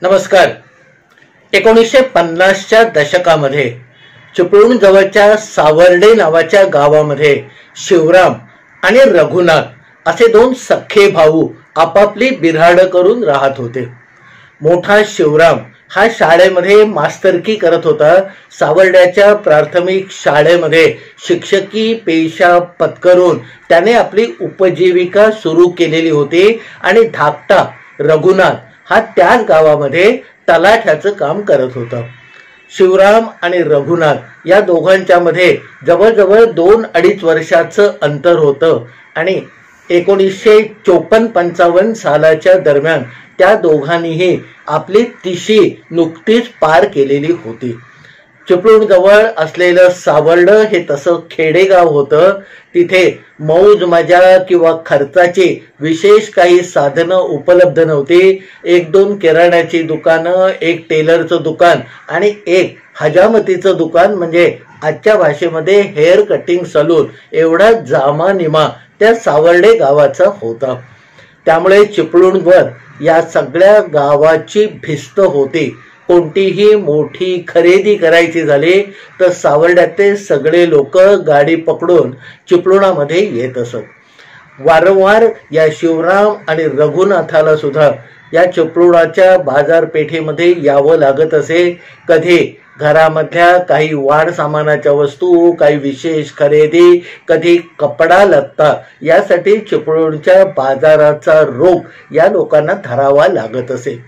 नमस्कार. 1950च्या दशकामध्ये चिपळूण जवळच्या सावर्डे नावाच्या गावामध्ये शिवराम आणि रघुनाथ असे दोन सख्खे भाऊ आपापली बिऱ्हाड करून राहत होते. मोठा शिवराम हा शाळेमध्ये मास्तरकी करत होता. सावर्ड्याच्या प्राथमिक शाळेमध्ये शिक्षकी पेशा पत्करून त्याने आपली उपजीविका सुरू केलेली होती आणि धाकटा रघुनाथ हा त्याच गावामध्ये तलाठ्याचं काम करत होता. शिवराम आणि रघुनाथ या दोघांच्या मध्ये जवळजवळ 2-2.5 वर्षाचं अंतर होतं आणि 1954-55 सालाच्या दरम्यान त्या दोघांनीही आपली तिशी नुकतीच पार केलेली होती. चिपळूण जवळ असलेलं सावर्ड हे तसं खेडेगाव होतं. तिथे मौज मजा किंवा खर्चाची विशेष काही साधनं उपलब्ध नव्हती. 1-2 किराण्याची दुकानं, एक टेलरचं दुकान आणि एक हजामतीचं दुकान म्हणजे आजच्या भाषेमध्ये हेअर कटिंग सलून एवढा जामानिमा त्या सावर्डे गावाचा होता. त्यामुळे चिपळूणवर या सगळ्या गावाची भिस्त होती. कोणतीही मोठी खरेदी करायची झाली तर सावर्ड्याचे सगळे लोक गाडी पकडून चिपळुणामध्ये येत असत. वारंवार या शिवराम आणि रघुनाथाला सुद्धा या चिपळुणाच्या बाजारपेठेमध्ये यावं लागत असे. कधी घरामधल्या काही वाढ सामानाच्या वस्तू, काही विशेष खरेदी, कधी कपडा लत्ता यासाठी चिपळूणच्या बाजाराचा रोख या लोकांना धरावा लागत असे.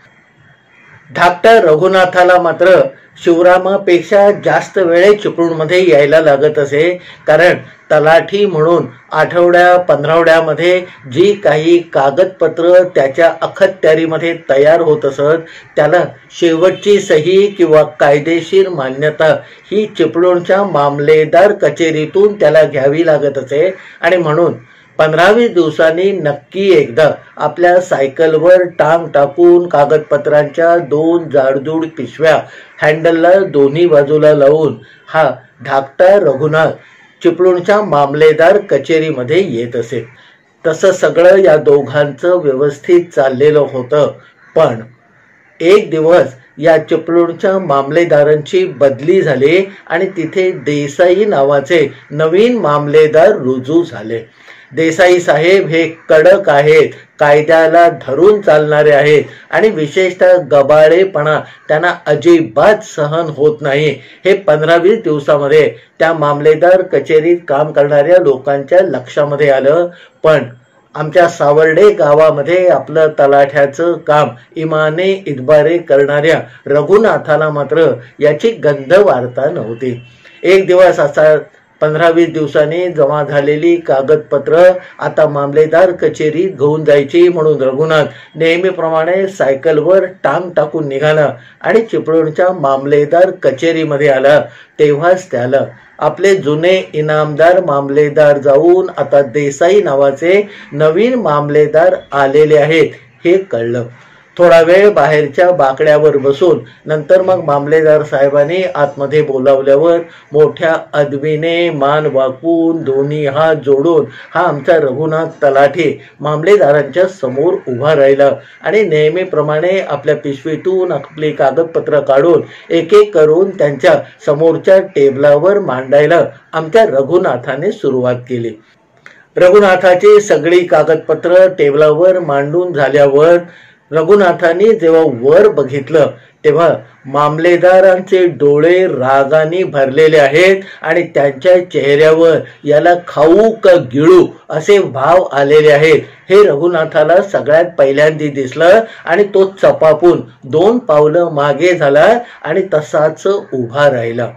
धाकट्या रघुनाथाला मात्र शिवरामापेक्षा जास्त वेळे चिपळूणमध्ये यायला लागत असे. कारण तलाठी म्हणून आठवड्या-15वड्यामध्ये जी काही कागदपत्र त्याच्या अखत्यारीमध्ये तयार होत असत त्याला शेवटची सही किंवा कायदेशीर मान्यता ही चिपळूणच्या मामलेदार कचेरीतून त्याला घ्यावी लागत असे. आणि म्हणून 15-20 दिवसांनी नक्की एकदा आपल्या सायकलवर टांग टाकून कागदपत्रांच्या 2 जाडजूड पिशव्या हँडलला दोन्ही बाजूला लावून हा धाकटा रघुनाथ चिपळूणच्या मामलेदार कचेरीमध्ये येत असे. तसं सगळं या दोघांचं व्यवस्थित चाललेलं होतं. पण एक दिवस या चिपळूणच्या मामलेदारांची बदली झाली आणि तिथे देसाई नावाचे नवीन मामलेदार रुजू झाले. देसाई साहेब हे कडक आहेत, कायद्याला धरून चालणारे आहेत आणि विशेषतः गबाळेपणा त्यांना अजिबात सहन होत नाही. हे 15-20 दिवसामध्ये त्या मामलेदार कचेरीत काम करणाऱ्या लोकांच्या लक्षामध्ये आलं. पण आमच्या सावर्डे गावामध्ये आपलं तलाठ्याचं काम इमाने इतबारे करणाऱ्या रघुनाथाला मात्र याची गंध वार्ता नव्हती. एक दिवस असा 15-20 दिवसांनी जमा झालेली कागदपत्र आता मामलेदार कचेरीत घेऊन जायची म्हणून रघुनाथ नेहमीप्रमाणे सायकलवर टांग टाकून निघाला आणि चिपळूणच्या मामलेदार कचेरीमध्ये आला. तेव्हाच त्याला आपले जुने इनामदार मामलेदार जाऊन आता देसाई नावाचे नवीन मामलेदार आलेले आहेत हे कळलं. थोडा वेळ बाहेरच्या बाकड्यावर बसून नंतर मग मामलेदार साहेबांनी आतमध्ये बोलावल्यावर मोठ्या अदबीने मान वाकवून दोन्ही हात जोडून हा आमचा रघुनाथ तलाठी मामलेदारांच्या समोर उभा राहिला आणि नेहमीप्रमाणे आपल्या पिशवीतून आपली कागदपत्र काढून एक एक करून त्यांच्या समोरच्या टेबलावर मांडायला आमच्या रघुनाथाने सुरुवात केली. रघुनाथाची सगळी कागदपत्र टेबलावर मांडून झाल्यावर रघुनाथांनी जेव्हा वर बघितलं तेव्हा मामलेदारांचे डोळे रागाने भरलेले आहेत आणि त्यांच्या चेहऱ्यावर याला खाऊ का गिळू असे भाव आलेले आहेत. हे रघुनाथाला सगळ्यात पहिल्यांदा दिसलं आणि तो चपापून 2 पावलं मागे झाला आणि तसाच उभा राहिला.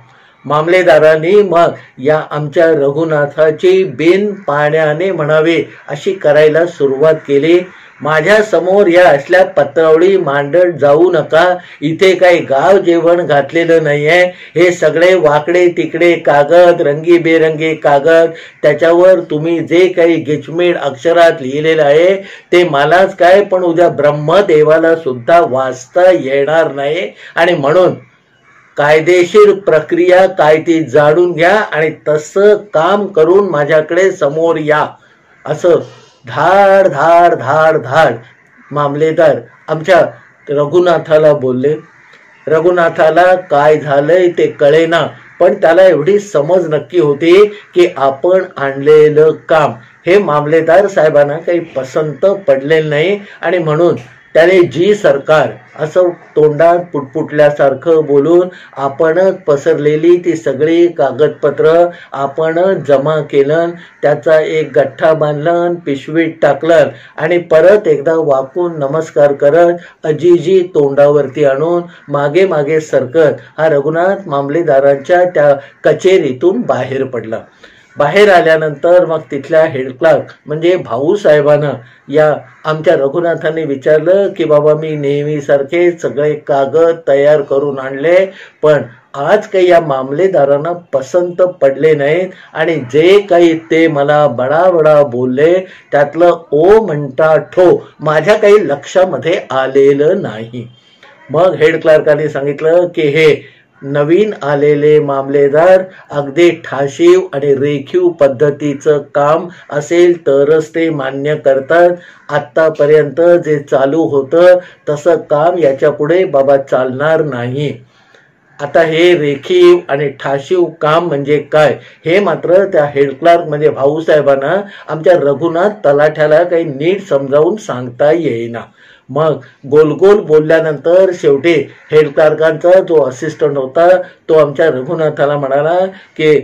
मामलेदारांनी मग या आमच्या रघुनाथाची बिन पाण्याने म्हणावे अशी करायला सुरुवात केली. माझ्या समोर या असल्या पत्रावळी मांडत जाऊ नका. इथे काही गाव जेवण घातलेलं नाहीये. हे सगळे वाकडे तिकडे कागद, रंगीबेरंगी कागद, त्याच्यावर तुम्ही जे काही गिचमीड अक्षरात लिहिलेलं आहे ते मलाच काय पण उद्या ब्रह्मदेवाला सुद्धा वाचता येणार नाही. आणि म्हणून कायदेशीर प्रक्रिया काय ती जाणून घ्या आणि तसं काम करून माझ्याकडे समोर या असं धाड धाड धाड धाड मामलेदार आमच्या रघुनाथाला बोलले. रघुनाथाला काय झालंय ते कळेना, पण त्याला एवढी समज नक्की होती की आपण आणलेलं काम हे मामलेदार साहेबांना काही पसंत पडलेलं नाही आणि म्हणून त्याने जी सरकार असं तोंडात पुटपुटल्यासारखं बोलून आपणच पसरलेली ती सगळी कागदपत्र आपणच जमा केलं, त्याचा एक गठ्ठा बांधलं, पिशवीत टाकलं आणि परत एकदा वाकून नमस्कार करत अजीजी तोंडावरती आणून मागे मागे सरकत हा रघुनाथ मामलेदारांच्या त्या कचेरीतून बाहेर पडला. बाहेर आल्यानंतर मग तिथल्या हेड क्लार्क म्हणजे भाऊसाहेबांना या आमच्या रघुनाथांनी विचारलं की बाबा मी नेहमीसारखे सगळे कागद तयार करून आणले, पण आज काही या मामलेदारांना पसंत पडले नाहीत आणि जे काही ते मला बडा बोलले त्यातलं ओ म्हणता ठो माझ्या काही लक्षामध्ये आलेलं नाही. मग हेड क्लार्काने सांगितलं की हे नवीन आलेले मामलेदार अगदी ठाशीव आणि रेखीव पद्धतीचं काम असेल तरच ते मान्य करतात. आत्तापर्यंत जे चालू होतं तसं काम याच्या पुढे बाबा चालणार नाही. आता हे रेखीव आणि ठाशीव काम म्हणजे काय हे मात्र त्या हेड क्लार्क म्हणजे भाऊसाहेबांना आमच्या रघुनाथ तलाठ्याला काही नीट समजावून सांगता येईना. मग गोलगोल बोलल्यानंतर शेवटी हेड क्लार्कांचा जो असिस्टंट होता तो आमच्या रघुनाथाला म्हणाला की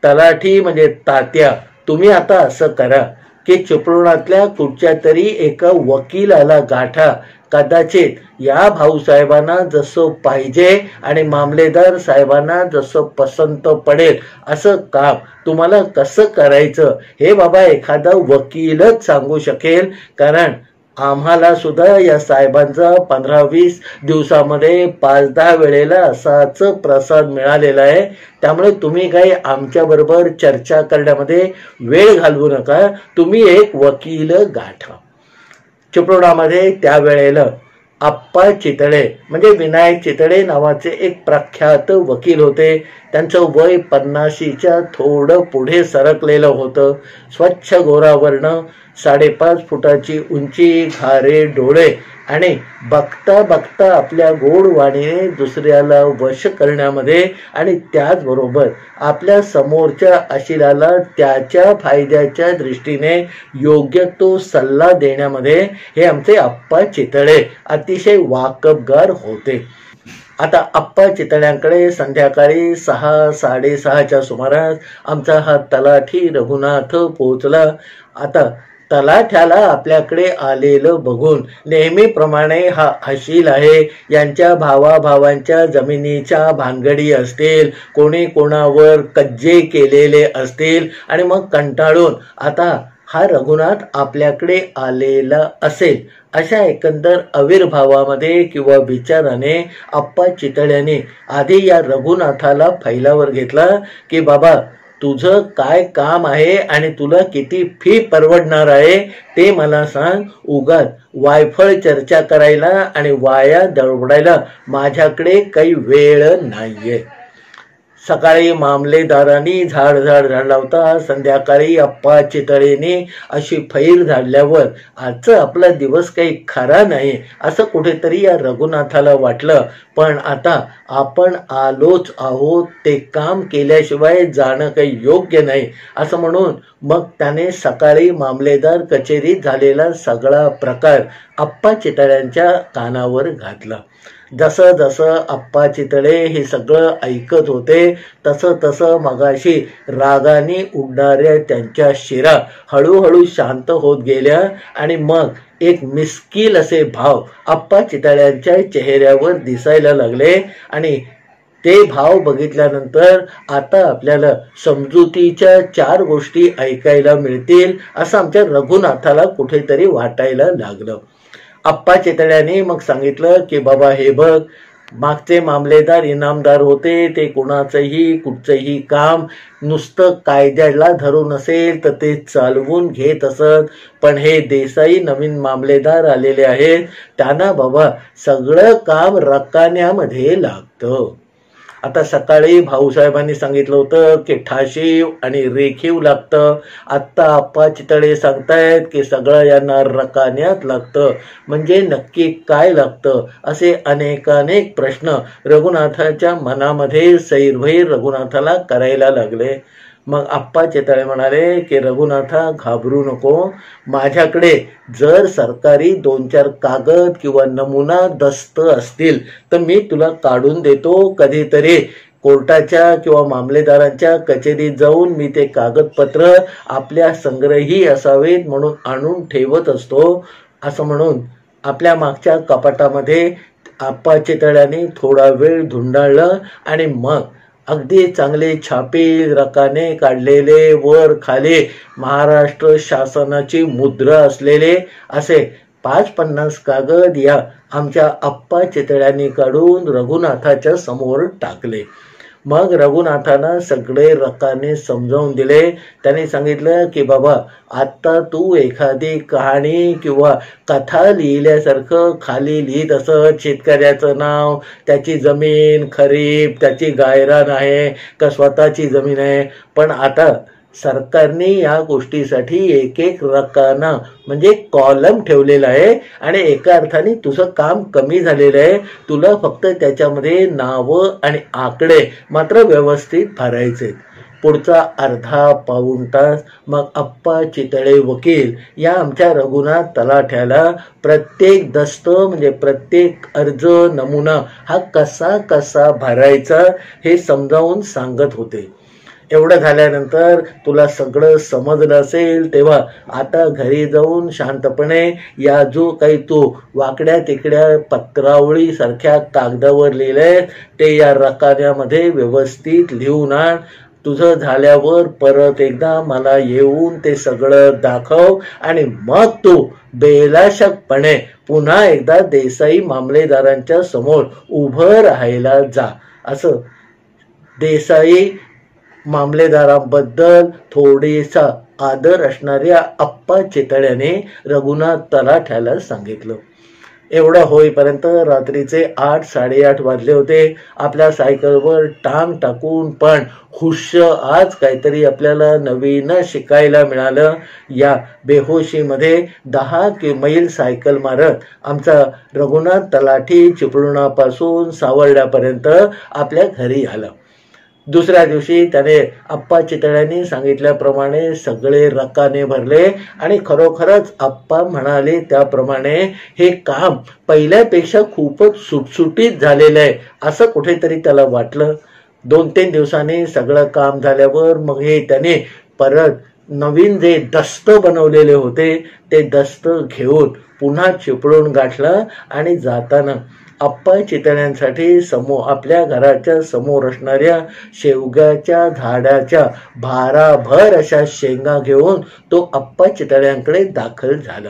तलाठी म्हणजे तात्या, तुम्ही आता असं करा की चिपळुणातल्या कुठच्या तरी एका वकिलाला गाठा. कदाचित या भाऊसाहेबांना जसं पाहिजे आणि मामलेदार साहेबांना जसं पसंत पडेल असं काम तुम्हाला कसं करायचं हे बाबा एखादा वकीलच सांगू शकेल, कारण आम्हाला सुद्धा या साहेबांचा 15-20 दिवसामध्ये 5-10 वेळेला असाच प्रसाद मिळालेला आहे. त्यामुळे तुम्ही काही आमच्या बरोबर चर्चा करण्यामध्ये वेळ घालवू नका, तुम्ही एक वकील गाठा. चिपळुणामध्ये त्यावेळेला आप्पा चितळे म्हणजे विनायक चितळे नावाचे एक प्रख्यात वकील होते. त्यांचं वय 50च्या थोडं पुढे सरकलेलं होतं. स्वच्छ गोरा वर्ण, 5.5 फुटाची उंची, घारे डोळे आणि बघता बघता आपल्या गोड वाणीने दुसऱ्याला वश करण्यामध्ये आणि त्याचबरोबर आपल्या समोरच्या अशिलाला त्याच्या फायद्याच्या दृष्टीने योग्य तो सल्ला देण्यामध्ये हे आमचे आप्पा चितळे अतिशय वाकबगार होते. आता आप्पा चितळ्यांकडे संध्याकाळी 6-6:30च्या सुमारास आमचा हा तलाठी रघुनाथ पोहोचला. आता तलाठ्याला आपल्याकडे आलेलं बघून नेहमीप्रमाणे हा अशील आहे, यांच्या भावाभावांच्या जमिनीच्या भानगडी असतील, कोणी कोणावर कज्जे केलेले असतील आणि मग कंटाळून आता हा रघुनाथ आपल्याकडे आलेला असेल अशा एकंदर आविर्भावामध्ये किंवा विचाराने आप्पा चितळ्याने आधी या रघुनाथाला फैलावर घेतला की बाबा तुझं काय काम आहे आणि तुला किती फी परवडणार आहे ते मला सांग. उगाच वायफळ चर्चा करायला आणि वाया दळवडायला माझ्याकडे काही वेळ नाहीये. सकाळी मामलेदारांनी झाड झाडला होता. संध्याकाळी आप्पा चितळेने अशी फैर झाडल्यावर आजचा आपला दिवस काही खरा नाही असं कुठेतरी या रघुनाथाला वाटलं. पण आता आपण आलोच आहोत, ते काम केल्याशिवाय जाणं काही योग्य नाही असं म्हणून मग त्याने सकाळी मामलेदार कचेरीत झालेला सगळा प्रकार आप्पा चितळ्यांच्या कानावर घातला. जसं जसं आप्पा चितळे हे सगळं ऐकत होते तसं तसं मगाशी रागाने उडणाऱ्या त्यांच्या शिरा हळूहळू शांत होत गेल्या आणि मग एक मिस्किल असे भाव आप्पा चितळ्यांच्या चेहऱ्यावर दिसायला लागले. आणि ते भाव बघितल्यानंतर आता आपल्याला समजुतीच्या 4 गोष्टी ऐकायला मिळतील असं आमच्या रघुनाथाला कुठेतरी वाटायला लागलं. आप्पा चितळ्याने मग सांगितलं की बाबा हे बघ, मागचे मामलेदार इनामदार होते, ते कुणाचंही कुठचंही काम नुसतं कायद्याला धरून असेल तर ते चालवून घेत असत, पण हे देसाई नवीन मामलेदार आलेले आहेत, त्यांना बाबा सगळं काम रकान्यामध्ये लागतं. आता सकाळी भाऊसाहेबांनी सांगितलं होतं की ठाशीव आणि रेखीव लागतं, आत्ता आप्पा चितळे सांगतायत की सगळं यांना रकान्यात लागतं, म्हणजे नक्की काय लागतं असे अनेकानेक प्रश्न रघुनाथाच्या मनामध्ये सैरभैर रघुनाथाला करायला लागले. मग आप्पा चितळे म्हणाले की रघुनाथा घाबरू नको, माझ्याकडे जर सरकारी 2-4 कागद किंवा नमुना दस्त असतील तर मी तुला काढून देतो. कधीतरी कोर्टाच्या किंवा मामलेदारांच्या कचेरीत जाऊन मी ते कागदपत्र आपल्या संग्रही असावेत म्हणून आणून ठेवत असतो. असं म्हणून आपल्या मागच्या कपाटामध्ये आप्पा चितळ्याने थोडा वेळ धुंडाळलं आणि मग अगदी चांगले छापील रकाने काढलेले वर खाली महाराष्ट्र शासनाची मुद्रा असलेले असे 5-50 कागद या आमच्या आप्पा चितळ्यांनी काढून रघुनाथाच्या समोर टाकले. मग रघुनाथानं सगळे रकाने समजावून दिले. त्यांनी सांगितलं की बाबा, आता तू एखादी कहाणी किंवा कथा लिहिल्यासारखं खाली लिहित असत, शेतकऱ्याचं नाव, त्याची जमीन खरीप, त्याची गायरान आहे का स्वतःची जमीन आहे. पण आता सरकारने या गोष्टीसाठी एक रकाना म्हणजे कॉलम ठेवलेला आहे आणि एका अर्थाने तुझं काम कमी झालेलं आहे. तुला फक्त त्याच्यामध्ये नावं आणि आकडे मात्र व्यवस्थित भरायचे. पुढचा अर्धा पाऊण तास मग आप्पा चितळे वकील या आमच्या रघुनाथ तलाठ्याला प्रत्येक दस्त म्हणजे प्रत्येक अर्ज नमुना हा कसा कसा भरायचा हे समजावून सांगत होते. एवढं झाल्यानंतर तुला सगळं समजलं असेल तेव्हा आता घरी जाऊन शांतपणे या जो काही तू वाकड्या तिकड्या पत्रावळी सारख्या कागदावर लिहिलंय ते या रकान्यामध्ये व्यवस्थित लिहून आण. तुझं झाल्यावर परत एकदा मला येऊन ते सगळं दाखव आणि मग तू बेलाशकपणे पुन्हा एकदा देसाई मामलेदारांच्या समोर उभं राहायला जा. असं देसाई मामलेदारांबद्दल थोडेसा आदर असणाऱ्या आप्पा चितळ्याने रघुनाथ तलाठ्याला सांगितलं. एवढं होईपर्यंत रात्रीचे 8-8:30 वाजले होते. आपल्या सायकलवर टांग टाकून पण खुश आज काहीतरी आपल्याला नवीन शिकायला मिळालं या बेहोशीमध्ये 10 मैल सायकल मारत आमचा रघुनाथ तलाठी चिपळुणापासून सावर्ड्यापर्यंत आपल्या घरी आला. दुसऱ्या दिवशी त्याने आप्पा चितळ्यांनी सांगितल्याप्रमाणे सगळे रकाने भरले आणि खरोखरच आप्पा म्हणाले त्याप्रमाणे हे काम पहिल्यापेक्षा खूपच सुटसुटीत झालेलं आहे असं कुठेतरी त्याला वाटलं. 2-3 दिवसांनी सगळं काम झाल्यावर मग हे त्याने परत नवीन जे दस्त बनवलेले होते ते दस्त घेऊन पुन्हा चिपळूण गाठलं आणि जाताना आप्पा चितळ्यांसाठी आपल्या घराच्या समोर असणाऱ्या शेवग्याच्या झाडाच्या भाराभर अशा शेंगा घेऊन तो आप्पा चितळ्यांकडे दाखल झाला.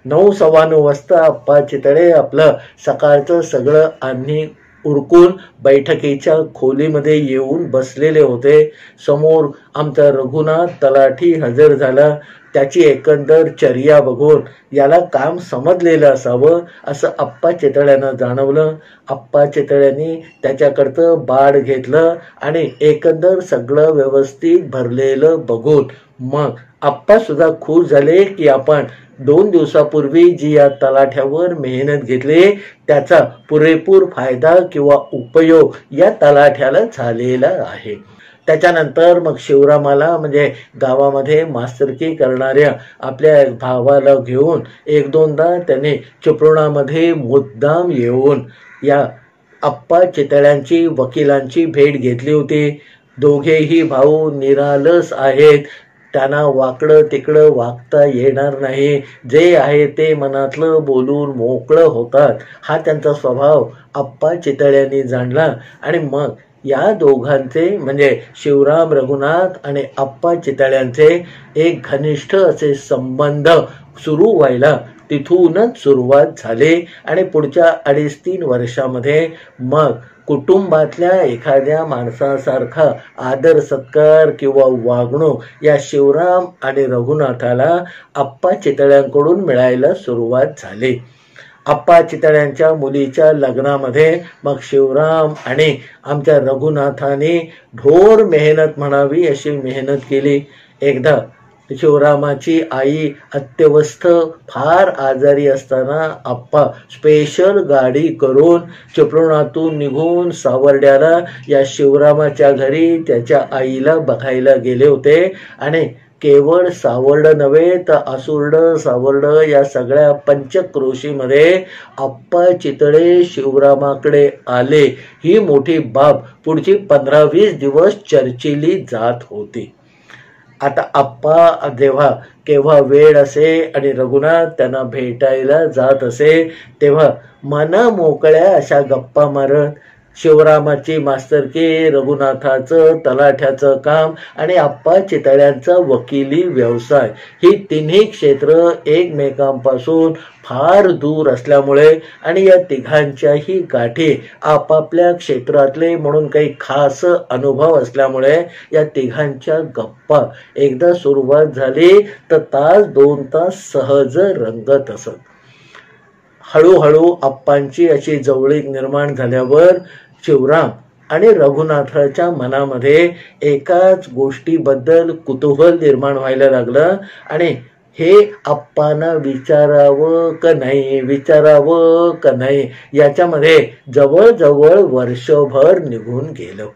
9-9:15 वाजता आप्पा चितळे आपलं सकाळचं सगळं आणि उरकून बैठकीच्या खोलीमध्ये येऊन बसलेले होते. समोर आमचा रघुनाथ तलाठी हजर झाला. त्याची एकंदर चर्या बघून याला काम समजलेलं असावं असं आप्पा चितळ्यांना जाणवलं. आप्पा चितळ्यांनी त्याच्याकडचं बाड घेतलं आणि एकंदर सगळं व्यवस्थित भरलेलं बघून मग आप्पा सुद्धा खुश झाले की आपण 2 दिवसापूर्वी जी या तलाठ्यावर मेहनत घेतली त्याचा पुरेपूर फायदा किंवा उपयोग या तलाठ्याला झालेला आहे. त्याच्यानंतर मग शिवरामाला म्हणजे गावामध्ये मास्तरकी करणाऱ्या आपल्या भावाला घेऊन 1-2दा त्याने चिपळुणामध्ये मुद्दाम येऊन या आप्पा चितळ्यांची वकिलांची भेट घेतली होती. दोघेही भाऊ निरालस आहेत. त्यांना वाकडं तिकडं वागता येणार नाही. जे आहे ते मनातलं बोलून मोकळं होतात. हा त्यांचा स्वभाव आप्पा चितळ्यांनी जाणला आणि मग या दोघांचे म्हणजे शिवराम रघुनाथ आणि आप्पा चितळ्यांचे एक घनिष्ठ असे संबंध सुरू व्हायला तिथूनच सुरुवात झाली आणि पुढच्या 2.5-3 वर्षामध्ये मग कुटुंबातल्या एखाद्या माणसासारखा आदर सत्कार किंवा वागणूक या शिवराम आणि रघुनाथाला आप्पा चितळ्यांकडून मिळायला सुरुवात झाली. आप्पा चितळ्यांच्या मुलीच्या लग्नामध्ये मग शिवराम आणि आमच्या रघुनाथाने ढोर मेहनत म्हणावी अशी मेहनत केली. एकदा शिवरामाची आई अत्यवस्थ फार आजारी असताना आप्पा स्पेशल गाडी करून चिपळुणातून निघून सावर्ड्याला या शिवरामाच्या घरी त्याच्या आईला बघायला गेले होते. आणि केवळ सावर्ड नव्हे तर आसुर्ड सावर्ड या सगळ्या पंचक्रोशीमध्ये आप्पा चितळे शिवरामाकडे आले ही मोठी बाब पुढची 15-20 दिवस चर्चिली जात होती. आता आप्पा जेव्हा केव्हा वेळ असे आणि रघुनाथ त्यांना भेटायला जात असे तेव्हा मना मोकळ्या अशा गप्पा मारत शिवरामाची मास्तरकी, रघुनाथाचं तलाठ्याचं काम आणि आप्पा चितळ्यांचा वकिली व्यवसाय ही तिन्ही क्षेत्र एकमेकांपासून फार दूर असल्यामुळे आणि या तिघांच्याही गाठी आपापल्या क्षेत्रातले म्हणून काही खास अनुभव असल्यामुळे या तिघांच्या गप्पा एकदा सुरुवात झाली तर तास 2 तास सहज रंगत असत. हळूहळू आप्पांची अशी जवळीक निर्माण झाल्यावर शिवराम आणि रघुनाथाच्या मनामध्ये एकाच गोष्टीबद्दल कुतूहल निर्माण व्हायला लागलं आणि हे आप्पांना विचारावं का नाही याच्यामध्ये जवळजवळ वर्षभर निघून गेलं.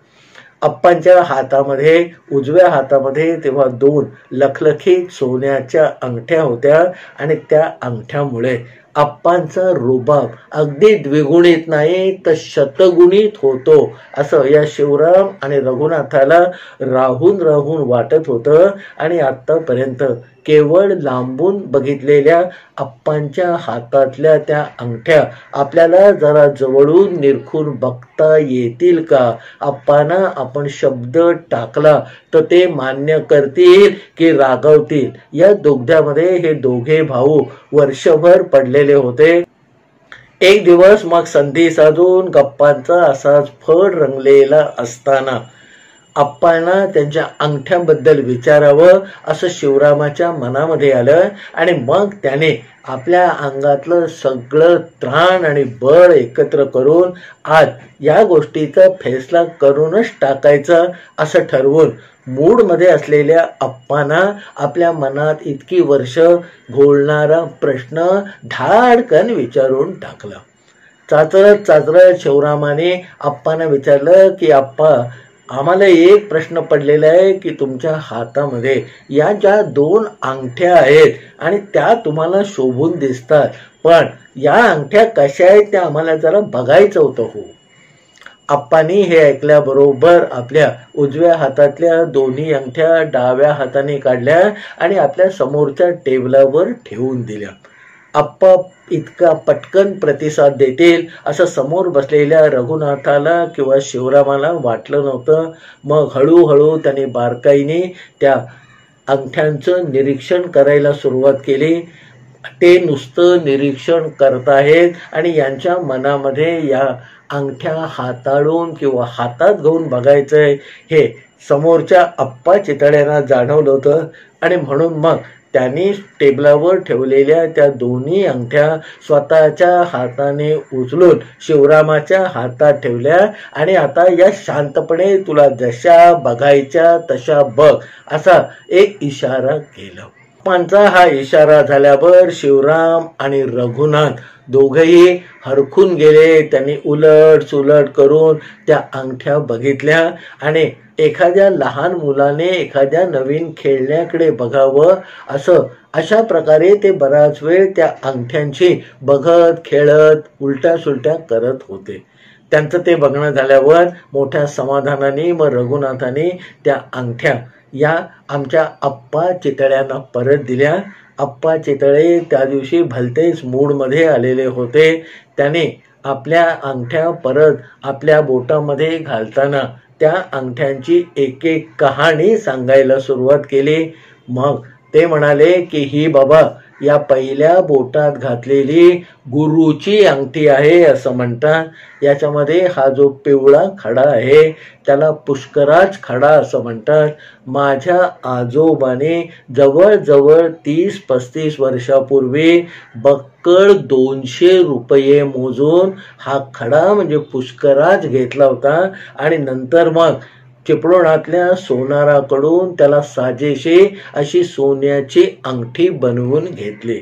आप्पांच्या हातामध्ये उजव्या हातामध्ये तेव्हा 2 लखलखीत सोन्याच्या अंगठ्या होत्या आणि त्या अंगठ्यामुळे आप्पांचा रुबाब अगदी द्विगुणित नाही तर शतगुणित होतो असं या शिवराम आणि रघुनाथाला राहून वाटत होतं. आणि आतापर्यंत केवळ लांबून बघितलेल्या आप्पांच्या हातातल्या त्या अंगठ्या आपल्याला जरा जवळून निरखून बघता येतील का? आप्पांना आपण शब्द टाकला तर ते मान्य करतील की रागवतील? या दोघ्यामध्ये हे दोघे भाऊ वर्षभर पडलेले होते. एक दिवस मग संधी साधून गप्पांचा असाच फड रंगलेला असताना आप्पांना त्यांच्या अंगठ्यांबद्दल विचारावं असं शिवरामाच्या मनामध्ये आलं. आणि मग त्याने आपल्या अंगातलं सगळं त्राण आणि बळ एकत्र करून आज या गोष्टीचा फैसला करूनच टाकायचा असं ठरवून मूडमध्ये असलेल्या आप्पांना आपल्या मनात इतकी वर्ष घोळणारा प्रश्न धाडकन विचारून टाकला. चाचरत शिवरामाने आप्पांना विचारलं की आप्पा, आम्हाला एक प्रश्न पडलेला आहे की तुमच्या हातामध्ये या ज्या 2 अंगठ्या आहेत आणि त्या तुम्हाला शोभून दिसतात, पण या अंगठ्या कशा आहेत त्या आम्हाला जरा बघायचं होतं हो. आप्पांनी हे ऐकल्याबरोबर आपल्या उजव्या हातातल्या 2 अंगठ्या डाव्या हाताने काढल्या आणि आपल्या समोरच्या टेबलावर ठेवून दिल्या. आप्पा इतका पटकन प्रतिसाद देतील असं समोर बसलेल्या रघुनाथाला किंवा शिवरामाला वाटलं नव्हतं. मग हळूहळू त्यांनी बारकाईने त्या अंगठ्यांचं निरीक्षण करायला सुरुवात केली. ते नुसतं निरीक्षण करताहेत आणि यांच्या मनामध्ये या अंगठ्या हाताळून किंवा हातात घेऊन बघायचंय हे समोरच्या आप्पा चितळ्यांना जाणवलं होतं. आणि म्हणून मग त्यांनी टेबलावर ठेवलेल्या त्या 2 अंगठ्या स्वतःच्या हाताने उचलून शिवरामाच्या हातात ठेवल्या आणि आता या शांतपणे तुला जशा बघायच्या तशा बघ असा एक इशारा केला. आप्पांचा हा इशारा झाल्यावर शिवराम आणि रघुनाथ दोघेही हरखून गेले. त्यांनी उलट सुलट करून त्या अंगठ्या बघितल्या आणि एखाद्या लहान मुलाने एखाद्या नवीन खेळण्याकडे बघावं अशा प्रकारे ते बराच वेळ त्या अंगठ्यांची बघत खेळत उलट्या सुलट्या करत होते. त्यांचं ते बघणं झाल्यावर मोठ्या समाधानाने मग रघुनाथाने त्या अंगठ्या या आमच्या आप्पा चितळ्यांना परत दिल्या. आप्पा चितळे त्या दिवशी भलतेच मूडमध्ये आलेले होते. त्याने आपल्या अंगठ्या परत आपल्या बोटामध्ये घालताना त्या अंगठ्यांची एक एक कहाणी सांगायला सुरुवात केली. मग ते म्हणाले की ही बाबा या पहिल्या बोटात घातलेली गुरुची अंगठी आहे असं म्हणतात. याच्यामध्ये हा जो पिवळा खडा आहे त्याला पुष्कराज खडा असं म्हणतात. माझ्या आजोबाने जवळजवळ 30-35 वर्षापूर्वी बक्कळ 200 रुपये मोजून हा खडा म्हणजे पुष्कराज घेतला होता आणि नंतर मग चिपळुणातल्या सोनाराकडून त्याला साजेशी अशी सोन्याची अंगठी बनवून घेतली.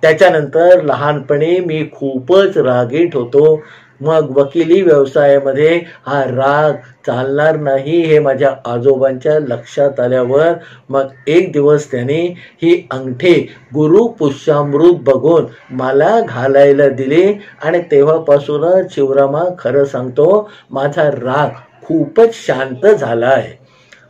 त्याच्यानंतर लहानपणी मी खूपच रागीट होतो. मग वकिली व्यवसायामध्ये हा राग चालणार नाही हे माझ्या आजोबांच्या लक्षात आल्यावर मग एक दिवस त्यांनी ही अंगठी गुरु पुष्यामृत बघून मला घालायला दिली आणि तेव्हापासूनच शिवरामा खरं सांगतो माझा राग खूपच शांत झाला आहे.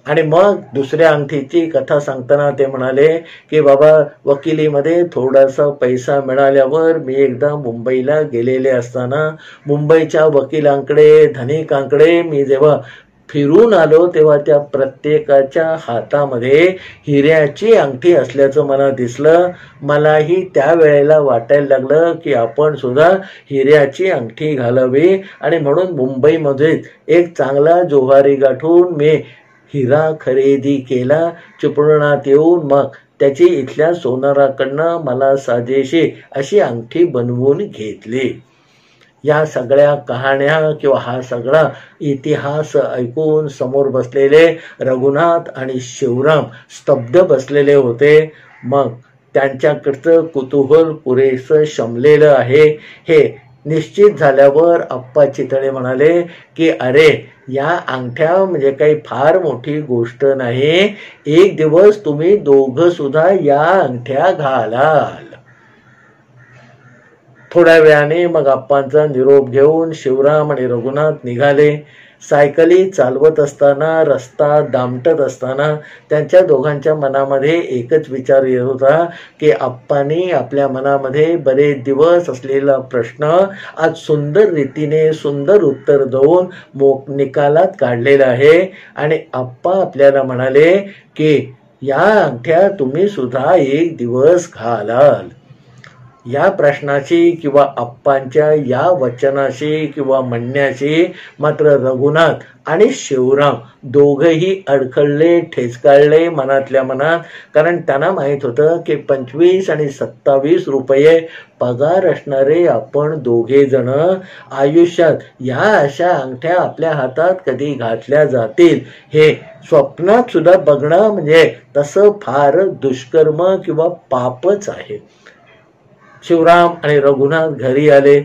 आणि मग दुसऱ्या अंगठीची कथा सांगताना ते म्हणाले की बाबा वकिलीमध्ये थोडासा पैसा मिळाल्यावर मी एकदा मुंबईला गेलेले असताना मुंबईच्या वकिलांकडे धनिकांकडे मी जेव्हा फिरून आलो तेव्हा त्या प्रत्येकाच्या हातामध्ये हिऱ्याची अंगठी असल्याचं मला दिसलं. मलाही त्यावेळेला वाटायला लागलं की आपण सुद्धा हिऱ्याची अंगठी घालावी आणि म्हणून मुंबईमध्ये एक चांगला जोहारी गाठून मी हिरा खरेदी केला. चिपळुणात येऊन मग त्याची इथल्या सोनाराकडनं मला साजेशी अशी अंगठी बनवून घेतली. या सगळ्या कहाण्या किंवा हा सगळा इतिहास ऐकून समोर बसलेले रघुनाथ आणि शिवराम स्तब्ध बसलेले होते. मग त्यांच्याकडचं कुतूहल पुरेसं शमलेलं आहे हे निश्चित झाल्यावर आप्पा चितळे म्हणाले की अरे या अंगठ्या म्हणजे काही फार मोठी गोष्ट नाही. एक दिवस तुम्ही दोघं सुद्धा या अंगठ्या घालाल. थोड्या वेळाने मग आप्पांचा निरोप घेऊन शिवराम आणि रघुनाथ निघाले. सायकली चालवत असताना रस्ता दामटत असताना त्यांच्या दोघांच्या मनामध्ये एकच विचार येत होता की आप्पांनी आपल्या मनामध्ये बरेच दिवस असलेला प्रश्न आज सुंदर रीतीने सुंदर उत्तर देऊन निकालात काढलेला आहे. आणि आप्पा आपल्याला म्हणाले की या अंगठ्या तुम्ही सुद्धा एक दिवस घालाल. या प्रश्नाशी किंवा आप्पांच्या या वचनाशी किंवा म्हणण्याशी मात्र रघुनाथ आणि शिवराम दोघेही अडखळले ठेचकाळले मनातल्या मनात. कारण त्यांना माहित होतं की 25 आणि 27 रुपये पगार असणारे आपण दोघे जण आयुष्यात या अशा अंगठ्या आपल्या हातात कधी घातल्या जातील हे स्वप्नात सुद्धा बघणं म्हणजे तसं फार दुष्कर्म किंवा पापच आहे. शिवराम आणि रघुनाथ घरी आले.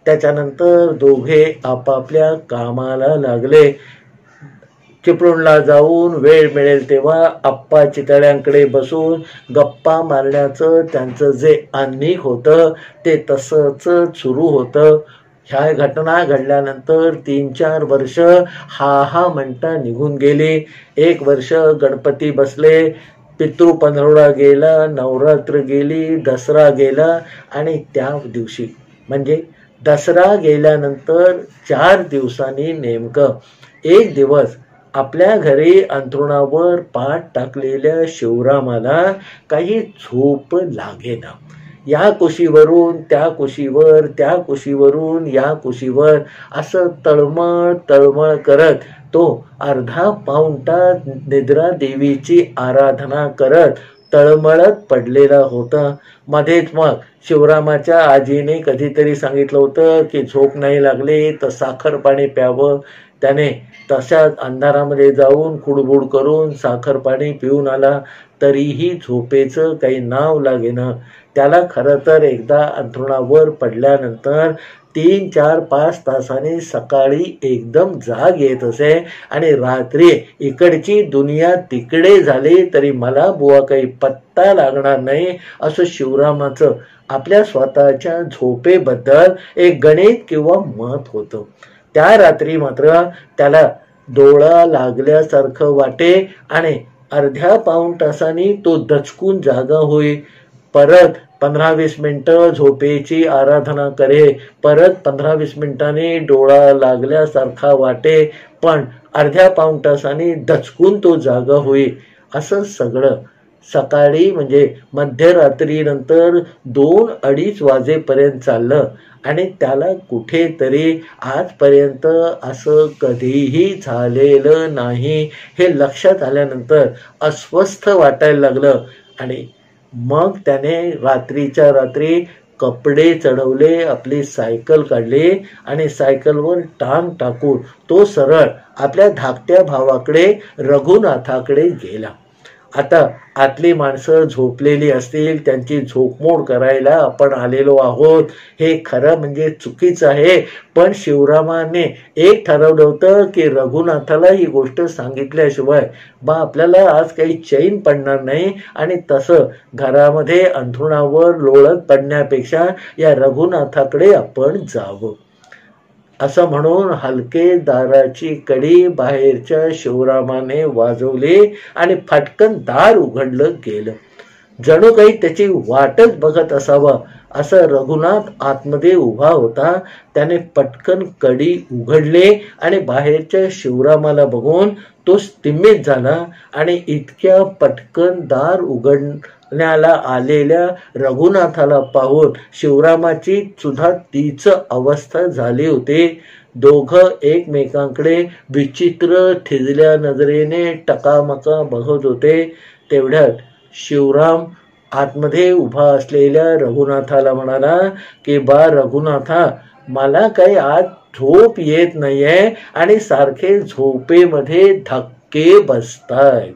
त्याच्यानंतर दोघे आपापल्या कामाला लागले. चिपळूणला जाऊन वेळ मिळेल तेव्हा आप्पा चितळ्यांकडे बसून गप्पा मारण्याचं त्यांचं जे आन्निक होतं ते तसंच सुरू होतं. ह्या घटना घडल्यानंतर 3-4 वर्ष हा म्हणता निघून गेली. 1 वर्ष गणपती बसले, पितृ पंधरवडा गेला, नवरात्र गेली, दसरा गेला आणि त्या दिवशी म्हणजे दसरा गेल्यानंतर 4 दिवसांनी नेमकं एक दिवस आपल्या घरी अंथरुणावर पाठ टाकलेल्या शिवरामाला काही झोप लागेना. या कुशीवरून त्या कुशीवर, त्या कुशीवरून या कुशीवर असं तळमळ करत तो अर्धा पाऊण तास निद्रा देवीची आराधना करत तळमळत पडलेला होता. मध्येच मग शिवरामाच्या आजीने कधीतरी सांगितलं होतं की झोप नाही लागली तर साखर पाणी प्यावं. त्याने तशाच अंधारामध्ये जाऊन कुडबुड करून साखर पाणी पिऊन आला तरीही झोपेचं काही नाव लागेना. त्याला खरं तर एकदा अंथरुणावर पडल्यानंतर 3-4-5 तासांनी सकाळी एकदम जाग येत असे आणि रात्री इकडची दुनिया तिकडे झाली तरी मला बुवा काही पत्ता लागणार नाही असं शिवरामाचं आपल्या स्वतःच्या झोपेबद्दल एक गणित किंवा मत होतं. त्या रात्री मात्र त्याला डोळा लागल्यासारखं वाटे आणि अर्ध्या पाऊण तासांनी तो दचकून जागा होई. परत 15-20 मिनिटं झोपेची आराधना करे. परत 15-20 मिनिटांनी डोळा लागल्यासारखा वाटे पण अर्ध्या पाऊण तासांनी दचकून तो जागा होई. असं सगळं सकाळी म्हणजे मध्यरात्रीनंतर 2-2:30 वाजेपर्यंत चाललं आणि त्याला कुठेतरी आजपर्यंत असं कधीही झालेलं नाही हे लक्षात आल्यानंतर अस्वस्थ वाटायला लागलं. आणि मग त्याने रात्रीच्या रात्री कपडे चढवले, आपली सायकल काढली आणि सायकलवर टांग टाकून तो सरळ आपल्या धाकट्या भावाकडे रघुनाथाकडे गेला. आता आतली माणसं झोपलेली असतील, त्यांची झोपमोड करायला आपण आलेलो आहोत हे खरं म्हणजे चुकीचं आहे. पण शिवरामाने एक ठरवलं होतं की रघुनाथाला ही गोष्ट सांगितल्याशिवाय आपल्याला आज काही चैन पडणार नाही. आणि तसं घरामध्ये अंथरुणावर लोळत पडण्यापेक्षा या रघुनाथाकडे आपण जावं असं म्हणून हलके दाराची कडी बाहेरच्या शिवरामाने वाजवली आणि फटकन दार उघडलं गेलं. जणू काही त्याची वाटच बघत असावा असं रघुनाथ आतमध्ये उभा होता. त्याने पटकन कडी उघडले आणि बाहेरच्या शिवरामाला बघून तो स्तिमित झाला आणि इतक्या पटकन दार उघडण्याला आलेल्या रघुनाथाला पाहून शिवरामाची सुद्धा तीच अवस्था झाली होती. दोघं एकमेकांकडे विचित्र थिजल्या नजरेने टकामका बघत होते. तेवढ्यात शिवराम आतमध्ये उभा असलेल्या रघुनाथाला म्हणाला की रघुनाथा, मला काही आज झोप येत नाहीये आणि सारखे झोपेमध्ये धक्के बसताय.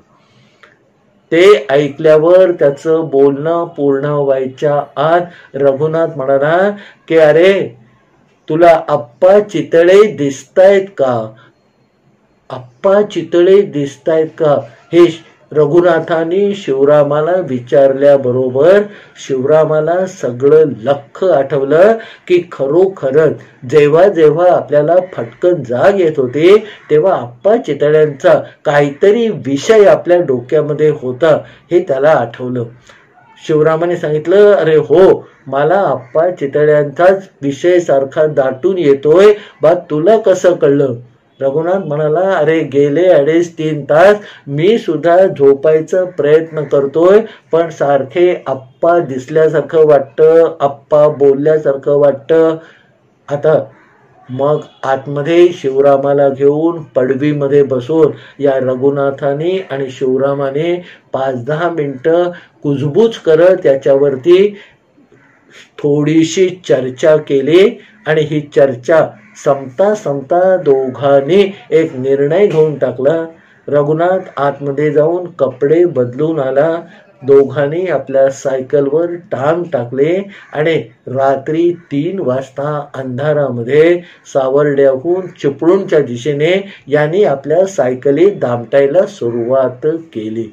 ते ऐकल्यावर त्याचं बोलणं पूर्ण व्हायच्या आत रघुनाथ म्हणाला की अरे, तुला आप्पा चितळे दिसतायत का? आप्पा चितळे दिसतायत का? हे रघुनाथाने शिवरामाला विचारल्याबरोबर शिवरामाला सगळं लख्ख आठवलं की खरोखरच जेव्हा जेव्हा आपल्याला फटकन जाग येत होती तेव्हा आप्पा चितळ्यांचा काहीतरी विषय आपल्या डोक्यामध्ये होता हे त्याला आठवलं. शिवरामाने सांगितलं, अरे हो, मला आप्पा चितळ्यांचाच विषय सारखा दाटून येतोय, तुला कसं कळलं? रघुनाथ म्हणाला, अरे गेले 2.5-3 तास मी सुद्धा झोपायचा प्रयत्न करतोय, पण सारखे आप्पा दिसल्यासारखं वाटतं, आप्पा बोलल्यासारखं वाटतं. आता मग आतमध्ये शिवरामाला घेऊन पडवीमध्ये बसून या रघुनाथाने आणि शिवरामाने 5-10 मिनिटं कुजबूज करत याच्यावरती थोडीशी चर्चा केली. आणि ही चर्चा संपता दोघांनी एक निर्णय घेऊन टाकला. रघुनाथ आतमध्ये जाऊन कपडे बदलून आला. दोघांनी आपल्या सायकलवर टांग टाकले आणि रात्री 3 वाजता अंधारामध्ये सावर्ड्याहून चिपळूणच्या दिशेने यांनी आपल्या सायकली दामटायला सुरुवात केली.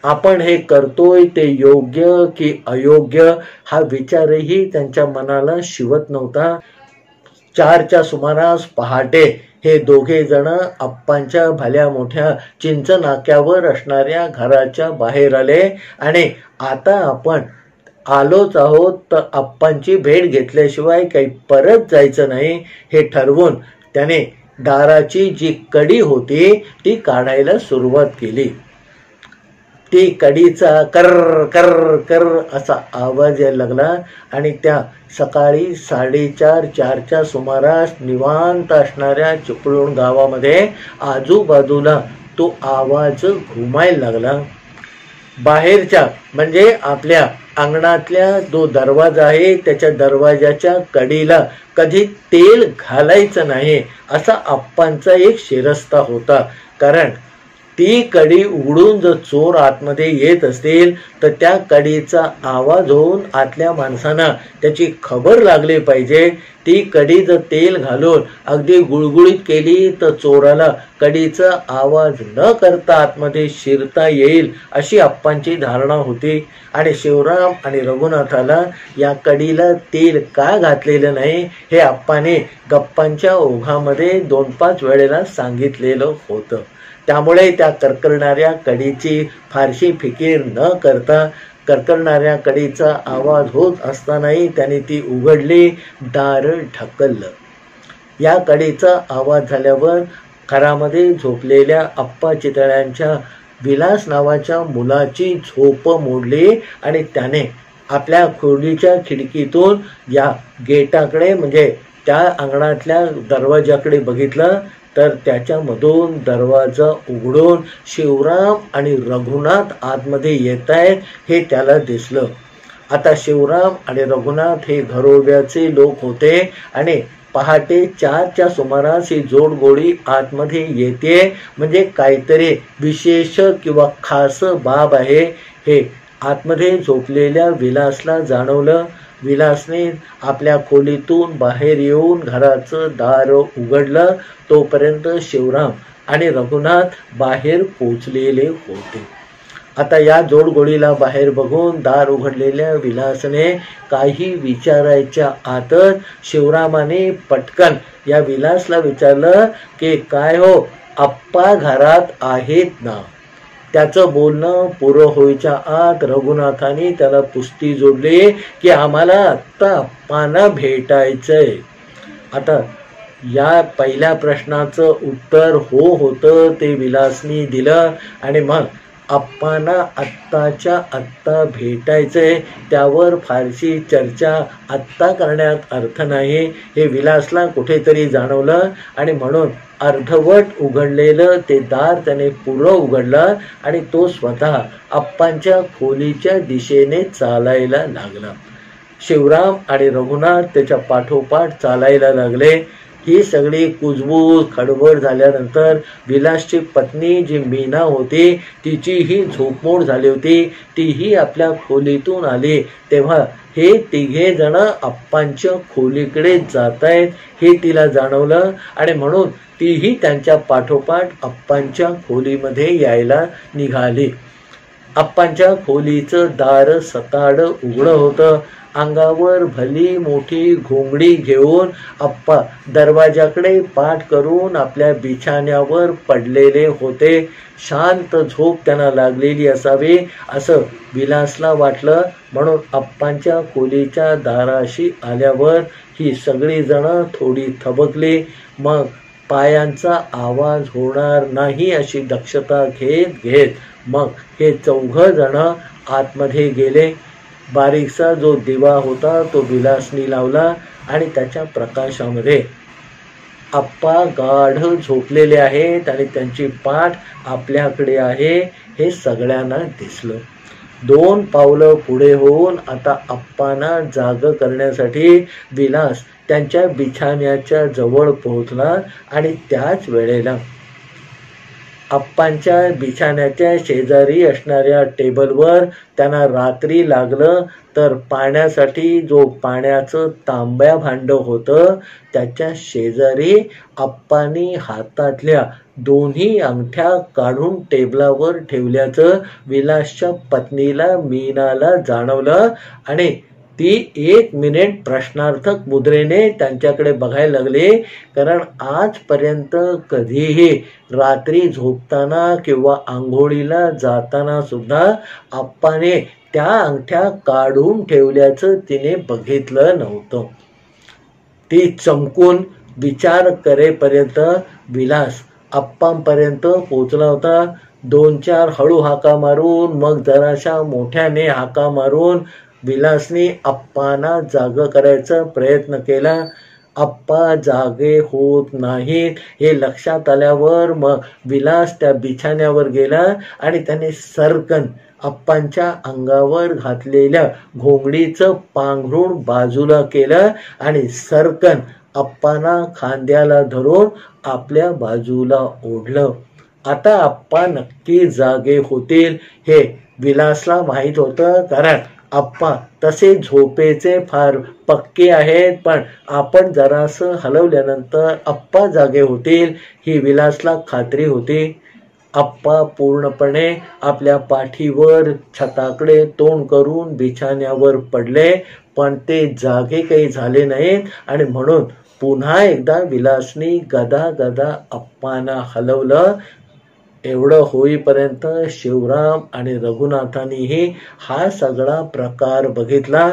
आपण हे करतोय ते योग्य की अयोग्य हा विचारही त्यांच्या मनाला शिवत नव्हता. 4च्या सुमारास पहाटे हे दोघे जण आप्पांच्या भल्या मोठ्या चिंचनाक्यावर असणाऱ्या घराच्या बाहेर आले आणि आता आपण आलोच आहोत तर आप्पांची भेट घेतल्याशिवाय काही परत जायचं नाही हे ठरवून त्याने दाराची जी कडी होती ती काढायला सुरुवात केली. ती कडीचा कर कर कर असा आवाज यायला लागला आणि त्या सकाळी 4:30-4च्या सुमारास निवांत असणाऱ्या चिपळूण गावामध्ये आजूबाजूला तो आवाज घुमायला लागला. बाहेरच्या म्हणजे आपल्या अंगणातल्या जो दरवाजा आहे त्याच्या दरवाजाच्या कडीला कधी तेल घालायचं नाही असा आप्पांचा एक शिरस्ता होता. कारण ती कडी उघडून जर चोर आतमध्ये येत असतील तर त्या कडीचा आवाज होऊन आतल्या माणसांना त्याची खबर लागली पाहिजे. ती कडी जर तेल घालून अगदी गुळगुळीत केली तर चोराला कडीचा आवाज न करता आतमध्ये शिरता येईल अशी आप्पांची धारणा होती. आणि शिवराम आणि रघुनाथाला या कडीला तेल का घातलेलं नाही हे आप्पाने गप्पांच्या ओघामध्ये 2-5 वेळेला सांगितलेलं होतं. त्यामुळे त्या करकरणाऱ्या कडीची फारशी फिकीर न करता करकरणाऱ्या कडीचा आवाज होत असतानाही त्याने ती उघडली, दार ढकललं. या कडीचा आवाज झाल्यावर घरामध्ये झोपलेल्या आप्पा चितळ्यांच्या विलास नावाच्या मुलाची झोप मोडली आणि त्याने आपल्या खोलीच्या खिडकीतून या गेटाकडे म्हणजे त्या अंगणातल्या दरवाजाकडे बघितलं तर त्याच्यामधून दरवाजा उघडून शिवराम आणि रघुनाथ आतमध्ये येत आहेत हे त्याला दिसलं. आता शिवराम आणि रघुनाथ हे घरोब्याचे लोक होते आणि पहाटे 4च्या सुमारास ही जोडगोळी आतमध्ये येते म्हणजे काहीतरी विशेष किंवा खास बाब आहे हे आतमध्ये झोपलेल्या विलासला जाणवलं. विलासने आपल्या खोलीतून बाहेर येऊन घराचं दार उघडलं. तोपर्यंत शिवराम आणि रघुनाथ बाहेर पोचलेले होते. आता या जोडगोळीला बाहेर बघून दार उघडलेल्या विलासने काही विचारायच्या आतच शिवरामाने पटकन या विलासला विचारलं की काय हो आप्पा घरात आहेत ना. त्याचं बोलणं पुरं होईच्या आत रघुनाथाने त्याला पुस्ती जोडली की आम्हाला आत्ता आप्पांना भेटायचंय. आता या पहिल्या प्रश्नाचं उत्तर हो होतं ते विलासनी दिलं आणि मग आप्पांना आत्ताच्या आत्ता भेटायचंय त्यावर फारशी चर्चा आत्ता करण्यात अर्थ नाही हे विलासला कुठेतरी जाणवलं आणि म्हणून अर्धवट उघडलेलं ते दार त्याने पुरं उघडलं आणि तो स्वतः आप्पांच्या खोलीच्या दिशेने चालायला लागला. शिवराम आणि रघुनाथ त्याच्या पाठोपाठ चालायला लागले. ही सगळी कुजबूज खडबड झाल्यानंतर विलासची पत्नी जी मीना होती तिचीही झोपमोड झाली होती. तीही आपल्या खोलीतून आली तेव्हा हे तिघे जण आप्पांच्या खोलीकडे जात आहेत हे तिला जाणवलं आणि म्हणून तीही त्यांच्या पाठोपाठ आप्पांच्या खोलीमध्ये यायला निघाली. आप्पांच्या खोलीचं दार सताड उघडं होतं. अंगावर भली मोठी घोंगडी घेऊन आप्पा दरवाजाकडे पाठ करून आपल्या बिछाण्यावर पडलेले होते. शांत झोप त्यांना लागलेली असावी असं विलासला वाटलं. म्हणून आप्पांच्या खोलीच्या दाराशी आल्यावर ही सगळी जण थोडी थबकली. मग पायांचा आवाज होणार नाही अशी दक्षता घेत घेत मग हे 4 जण आतमध्ये गेले. बारीकसा जो दिवा होता तो विलासनी लावला आणि त्याच्या प्रकाशामध्ये आप्पा गाढ झोपलेले आहेत आणि त्यांची पाठ आपल्याकडे आहे हे सगळ्यांना दिसलं. 2 पावलं पुढे होऊन आता आप्पांना जाग करण्यासाठी विलास त्यांच्या बिछाण्याच्या जवळ पोहोचला आणि त्याच वेळेला आप्पांच्या बिछाण्याच्या शेजारी असणाऱ्या टेबलवर त्यांना रात्री लागलं तर पाण्यासाठी जो पाण्याचं तांब्या भांड होतं त्याच्या शेजारी आप्पांनी हातातल्या 2 अंगठ्या काढून टेबलावर ठेवल्याचं विलासच्या पत्नीला मीनाला जाणवलं आणि ती 1 मिनिट प्रश्नार्थक मुद्रेने त्यांच्याकडे बघायला लागली. कारण आजपर्यंत कधीही रात्री झोपताना किंवा आंघोळीला जाताना सुद्धा आप्पाने त्या अंगठ्या काढून ठेवल्याचं तिने बघितलं नव्हतं. ती चमकून विचार करेपर्यंत विलास आप्पांपर्यंत पोचला होता. 2-4 हळू हाका मारून मग जराशा मोठ्याने हाका मारून विलासने आप्पांना जाग करायचा प्रयत्न केला. आप्पा जागे होत नाहीत हे लक्षात आल्यावर मग विलास त्या बिछाण्यावर गेला आणि त्याने सरकन आप्पांच्या अंगावर घातलेल्या घोंगडीचं पांघरूण बाजूला केलं आणि सरकन आप्पांना खांद्याला धरून आपल्या बाजूला ओढलं. आता आप्पा नक्की जागे होतील हे विलासला माहीत होतं कारण आप्पा तसे झोपेचे फार पक्के आहेत. पण आपण जरासं हलवल्यानंतर आप्पा जागे होतील ही विलासला खात्री होती. आप्पा पूर्णपणे आपल्या पाठीवर छताकडे तोंड करून बिछाण्यावर पडले पण ते जागे काही झाले नाहीत आणि म्हणून पुन्हा एकदा विलासनी गदा गदा आप्पांना हलवलं. एवढं होईपर्यंत शिवराम आणि रघुनाथांनीही हा सगळा प्रकार बघितला.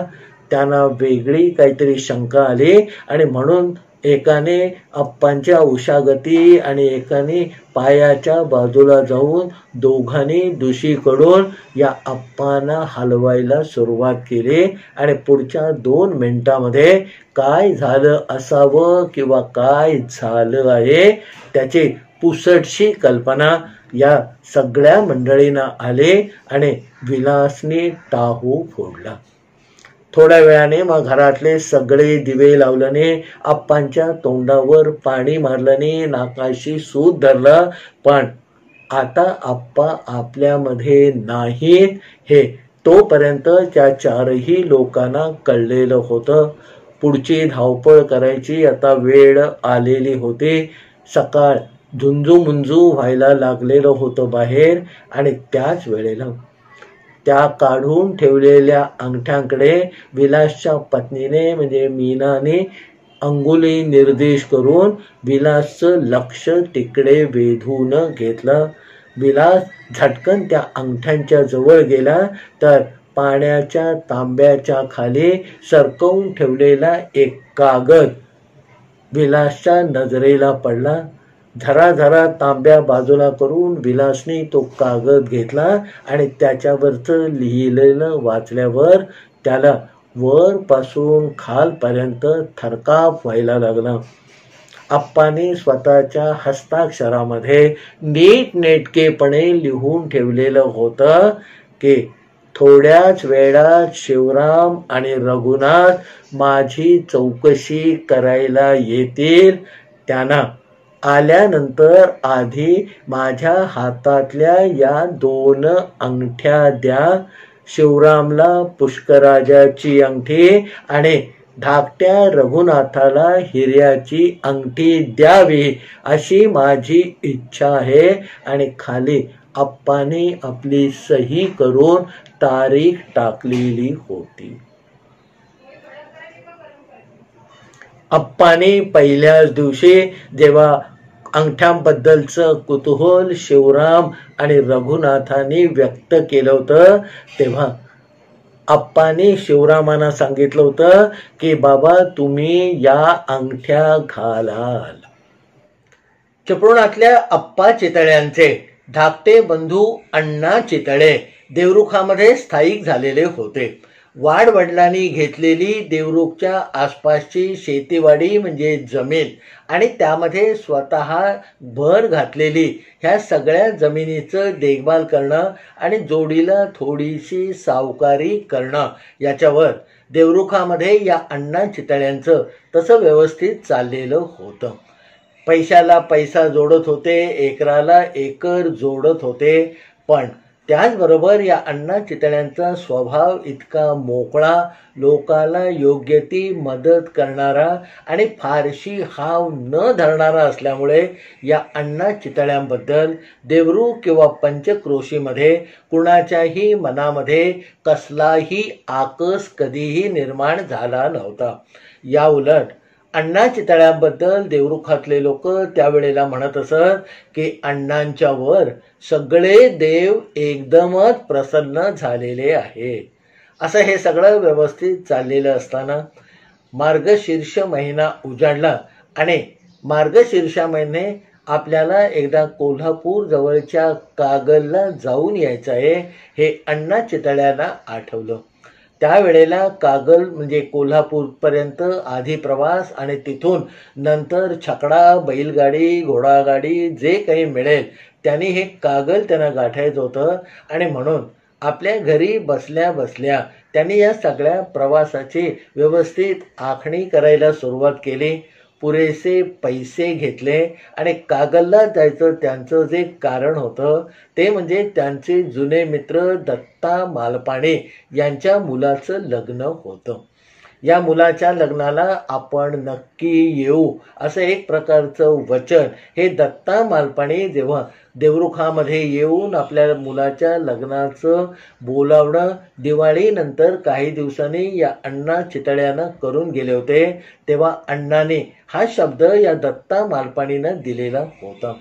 त्यांना वेगळी काहीतरी शंका आली आणि म्हणून एकाने अप्पांच्या उशागती आणि एकाने पायाच्या बाजूला जाऊन दोघांनी दुशीकडून या अप्पांना हलवायला सुरुवात केली आणि पुढच्या 2 मिनिटांमध्ये काय झालं असावं किंवा काय झालं आहे त्याची पुसटशी कल्पना या सगळ्या मंडळींना आले आणि विलासने टाहू फोडला. थोड्या वेळाने मग घरातले सगळे दिवे लावल्याने, अप्पांच्या तोंडावर पाणी मारल्याने, नाकाशी सूत धरलं, पण आता अप्पा आपल्यामध्ये नाहीत हे तोपर्यंत त्या 4ही लोकांना कळलेलं होतं. पुढची धावपळ करायची आता वेळ आलेली होती. सकाळ झुंजूमुंजू व्हायला लागलेलं होतं बाहेर आणि त्याच वेळेला त्या काढून ठेवलेल्या अंगठ्यांकडे विलासच्या पत्नीने म्हणजे मीनाने अंगुली निर्देश करून विलासचं लक्ष तिकडे वेधून घेतलं. विलास झटकन त्या अंगठ्यांच्या जवळ गेला तर पाण्याच्या तांब्याच्या खाली सरकवून ठेवलेला एक कागद विलासच्या नजरेला पडला. झराझरा तांब्या बाजूला करून विलासने तो कागद घेतला आणि त्याच्यावरचं लिहिलेलं वाचल्यावर त्याला वरपासून खालपर्यंत थरकाप व्हायला लागला. अप्पाने स्वतःच्या हस्ताक्षरामध्ये नीटनेटकेपणे लिहून ठेवलेलं होतं की थोड्याच वेळात शिवराम आणि रघुनाथ माझी चौकशी करायला येतील. त्यांना आल्यानंतर आधी माझ्या हातातल्या या 2 अंगठ्या द्या. शिवरामला पुष्कराजाची अंगठी आणि धाकट्या रघुनाथाला हिऱ्याची अंगठी द्यावी अशी माझी इच्छा आहे. आणि खाली अप्पाने आपली सही करून तारीख टाकलेली होती. अप्पाने पहिल्याच दिवशी जेव्हा अंगठ्यांबद्दलचं कुतूहल शिवराम आणि रघुनाथांनी व्यक्त केलं होतं तेव्हा अप्पाने शिवरामांना सांगितलं होतं की बाबा तुम्ही या अंगठ्या घालाल. चिपळुणातल्या अप्पा चितळ्यांचे धाकटे बंधू अण्णा चितळे देवरुखामध्ये स्थायिक झालेले होते. वाडवडिलांनी घेतलेली देवरुखच्या आसपासची शेतीवाडी म्हणजे जमीन आणि त्यामध्ये स्वतः भर घातलेली ह्या सगळ्या जमिनीचं देखभाल करणं आणि जोडीला थोडीशी सावकारी करणं याच्यावर देवरुखामध्ये या अण्णा चितळ्यांचं तसं व्यवस्थित चाललेलं होतं. पैशाला पैसा जोडत होते, एकराला एकर जोडत होते. पण त्याचबरोबर या अण्णा चितळ्यांचा स्वभाव इतका मोकळा, लोकाला योग्य ती मदत करणारा आणि फारशी हाव न धरणारा असल्यामुळे या अण्णा चितळ्यांबद्दल देवरुख किंवा पंचक्रोशीमध्ये कुणाच्याही मनामध्ये कसलाही आकस कधीही निर्माण झाला नव्हता. या उलट अण्णा चितळ्यांबद्दल देवरुखातले लोक त्यावेळेला म्हणत असत की अण्णांच्यावर सगळे देव एकदमच प्रसन्न झालेले आहे. असं हे सगळं व्यवस्थित चाललेलं असताना मार्गशीर्ष महिना उजाडला आणि मार्गशीर्ष महिने आपल्याला एकदा कोल्हापूर जवळच्या कागलला जाऊन यायचं आहे हे अण्णा चितळ्यांना आठवलं. त्यावेळेला कागल म्हणजे कोल्हापूरपर्यंत आधी प्रवास आणि तिथून नंतर छकडा, बैलगाडी, घोडागाडी जे काही मिळेल त्यांनी हे कागल त्यांना गाठायचं होतं. आणि म्हणून आपल्या घरी बसल्या बसल्या त्यांनी या सगळ्या प्रवासाची व्यवस्थित आखणी करायला सुरुवात केली. पुरेसे पैसे घेतले आणि कागलला जायचं त्यांचं जे कारण होतं ते म्हणजे त्यांचे जुने मित्र दत्ता मालपाणे यांच्या मुलाचं लग्न होतं. या मुलाच्या लग्नाला आपण नक्की येऊ असं एक प्रकारचं वचन हे दत्ता मालपाणे जेव्हा देवरुखामध्ये येऊन आपल्या मुलाच्या लग्नाचं बोलावणं दिवाळीनंतर काही दिवसांनी या अण्णा चितळ्यांना करून गेले होते तेव्हा अण्णाने हा शब्द या दत्ता मालपाणीनं दिलेला होता.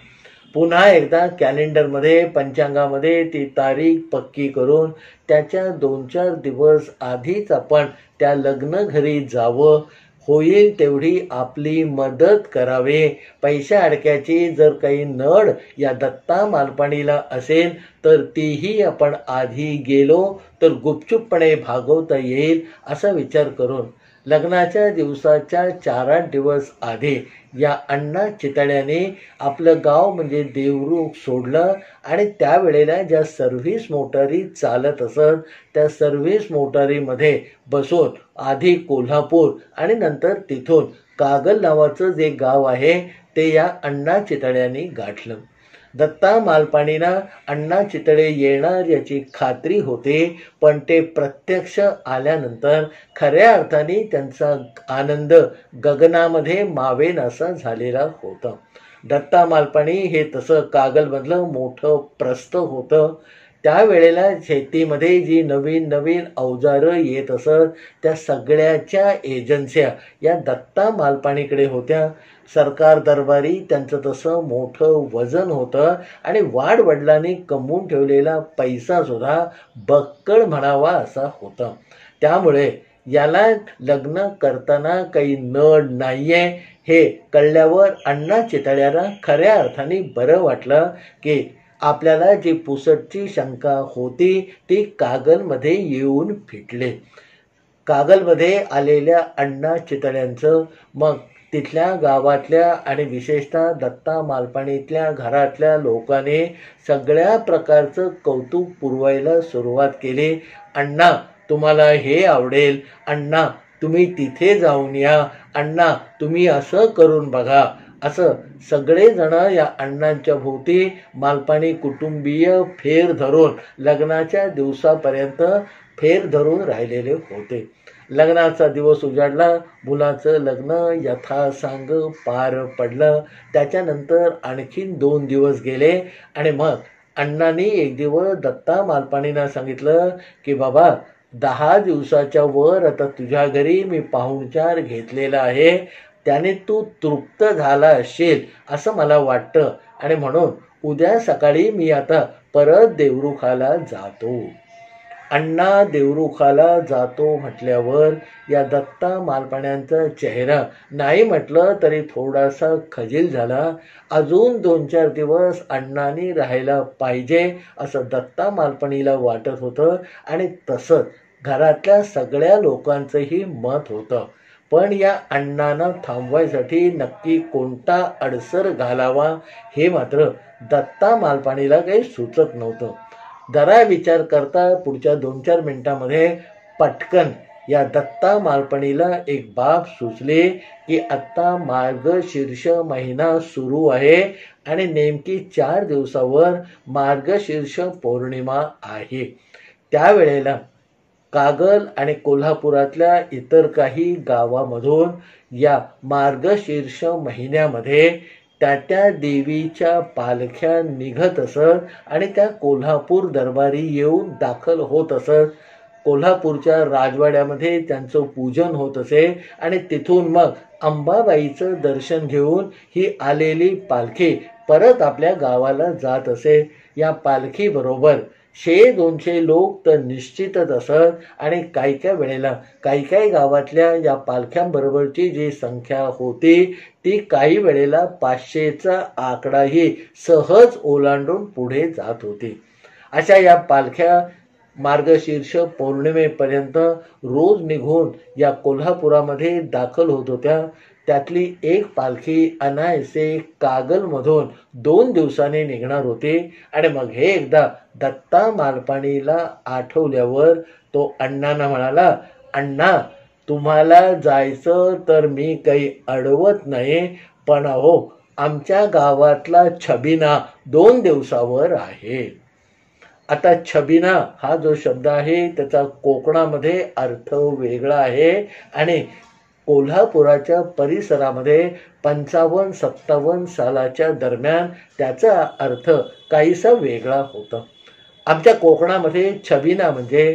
पुन्हा एकदा कॅलेंडरमध्ये पंचांगामध्ये ती तारीख पक्की करून त्याच्या 2-4 दिवस आधीच आपण त्या लग्न घरी जावं. होईल तेवढी आपली मदत करावे. पैशा अडक्याची जर काही नड या दत्ता मालपाणीला असेल तर तीही आपण आधी गेलो तर गुपचूपपणे भागवता येईल असा विचार करून लग्नाच्या दिवसाच्या 4-8 दिवस आधी या अण्णा चितळ्याने आपलं गाव म्हणजे देवरुख सोडलं आणि त्यावेळेला ज्या सर्व्हिस मोटारी चालत असत त्या सर्व्हिस मोटारीमध्ये बसून आधी कोल्हापूर आणि नंतर तिथून कागल नावाचं जे गाव आहे ते या अण्णा चितळ्यांनी गाठलं. दत्ता मालपाणींना अण्णा चितळे येणार याची खात्री होती, पण ते प्रत्यक्ष आल्यानंतर खऱ्या अर्थाने त्यांचा आनंद गगनामध्ये मावेनासा झालेला होता. दत्ता मालपाणी हे तसं कागलमधलं मोठं प्रस्थ होतं. त्यावेळेला शेतीमध्ये जी नवीन नवीन अवजारं येत असत त्या सगळ्याच्या एजन्स्या या दत्ता मालपाणीकडे होत्या. सरकार दरबारी त्यांचं तसं मोठं वजन होतं आणि वाडवडिलांनी कमवून ठेवलेला पैसा सुद्धा बक्कळ म्हणावा असा होता. त्यामुळे याला लग्न करताना काही नड नाहीये हे कळल्यावर अण्णा चितळ्याला खऱ्या अर्थाने बरं वाटलं की आपल्याला जी पुसटची शंका होती ती कागलमध्ये येऊन फिटले. कागलमध्ये आलेल्या अण्णा चितळ्यांचं मग तिथल्या गावातल्या आणि विशेषतः दत्ता मालपाणीतल्या घरातल्या लोकांनी सगळ्या प्रकारचं कौतुक पुरवायला सुरुवात केली. अण्णा तुम्हाला हे आवडेल, अण्णा तुम्ही तिथे जाऊन या, अण्णा तुम्ही असं करून बघा, असं सगळेजण या अण्णांच्या भोवती मालपाणी कुटुंबीय फेर धरून लग्नाच्या दिवसापर्यंत फेर धरून राहिलेले होते. लग्नाचा दिवस उजाडला. मुलाचं लग्न यथासांग पार पडलं. त्याच्यानंतर आणखीन 2 दिवस गेले आणि मग अण्णांनी एक दिवस दत्ता मालपाणींना सांगितलं की बाबा 10 दिवसाच्या वर आता तुझ्या घरी मी पाहुणचार घेतलेला आहे, त्याने तू तृप्त झाला असेल असं मला वाटतं आणि म्हणून उद्या सकाळी मी आता परत देवरुखाला जातो. अण्णा देवरुखाला जातो म्हटल्यावर या दत्ता मालपाण्यांचा चेहरा नाही म्हटलं तरी थोडासा खजील झाला. अजून 2-4 दिवस अण्णांनी राहायला पाहिजे असं दत्ता मालपाणीला वाटत होतं आणि तसंच घरातल्या सगळ्या लोकांचंही मत होतं. पण या अण्णांना थांबवायसाठी नक्की कोणता अडसर घालावा हे मात्र दत्ता मालपाणीला काही सुचत नव्हतं. जरा विचार करता पुढच्या 2-4 मिनिटांमध्ये पटकन या दत्ता मालपाणीला एक बाब सुचले की आत्ता मार्गशीर्ष महिना सुरू आहे आणि नेमकी 4 दिवसावर मार्गशीर्ष पौर्णिमा आहे. त्यावेळेला कागल आणि कोल्हापुरातल्या इतर काही गावामधून या मार्गशीर्ष महिन्यामध्ये त्या देवीच्या पालख्या निघत असत आणि त्या कोल्हापूर दरबारी येऊन दाखल होत असत. कोल्हापूरच्या राजवाड्यामध्ये त्यांचं पूजन होत असे आणि तिथून मग अंबाबाईचं दर्शन घेऊन ही आलेली पालखी परत आपल्या गावाला जात असे. या पालखीबरोबर 100-200 लोक तर निश्चितच असत आणि काही वेळेला काही गावातल्या या पालख्यांबरोबरची जी संख्या होती ती काही वेळेला 500चा आकडाही सहज ओलांडून पुढे जात होती. अशा या पालख्या मार्गशीर्ष पौर्णिमेपर्यंत रोज निघून या कोल्हापुरामध्ये दाखल होत होत्या. त्यातली एक पालखी अनायसे कागलमधून 2 दिवसांनी निघणार होती आणि मग हे एकदा दत्ता मालपाणीला आठवल्यावर तो अण्णांना म्हणाला, अण्णा तुम्हाला जायचं तर मी काही अडवत नाही, पण अहो आमच्या गावातला छबिना 2 दिवसावर आहे. आता छबिना हा जो शब्द आहे त्याचा कोकणामध्ये अर्थ वेगळा आहे आणि कोल्हापुराच्या परिसरामध्ये 55-57 सालाच्या दरम्यान त्याचा अर्थ काहीसा वेगळा होता. आमच्या कोकणामध्ये छबिना म्हणजे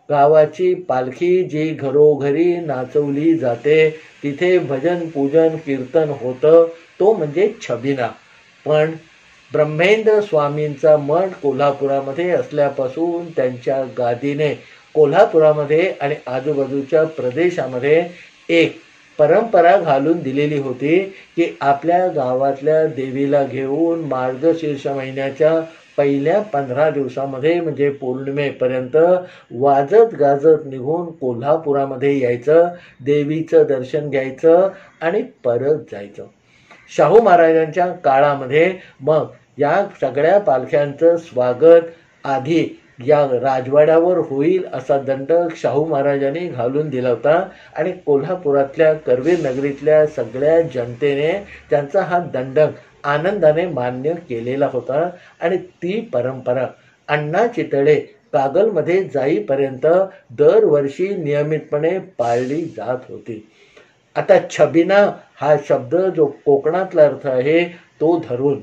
गावाची पालखी जी घरोघरी नाचवली जाते, तिथे भजन पूजन कीर्तन होतं, तो म्हणजे छबिना. पण ब्रह्मेंद्र स्वामींचा मठ कोल्हापुरामध्ये असल्यापासून त्यांच्या गादीने कोल्हापुरामध्ये आणि आजूबाजूच्या प्रदेशामध्ये एक परंपरा घालून दिलेली होती की आपल्या गावातल्या देवीला घेऊन मार्गशीर्ष महिन्याच्या पहिल्या 15 दिवसामध्ये म्हणजे पौर्णिमेपर्यंत वाजत गाजत निघून कोल्हापुरामध्ये यायचं, देवीचं दर्शन घ्यायचं आणि परत जायचं. शाहू महाराजांच्या काळामध्ये मग या सगळ्या पालख्यांचं स्वागत आधी या राजवाड्यावर होईल असा दंडक शाहू महाराजांनी घालून दिला होता आणि कोल्हापुरातल्या करवीर नगरीतल्या सगळ्या जनतेने त्यांचा हा दंडक आनंदाने मान्य केलेला होता. आणि ती परंपरा अण्णा चितळे कागलमध्ये जाईपर्यंत दरवर्षी नियमितपणे पाळली जात होती. आता छबिना हा शब्द जो कोकणातला अर्थ आहे तो धरून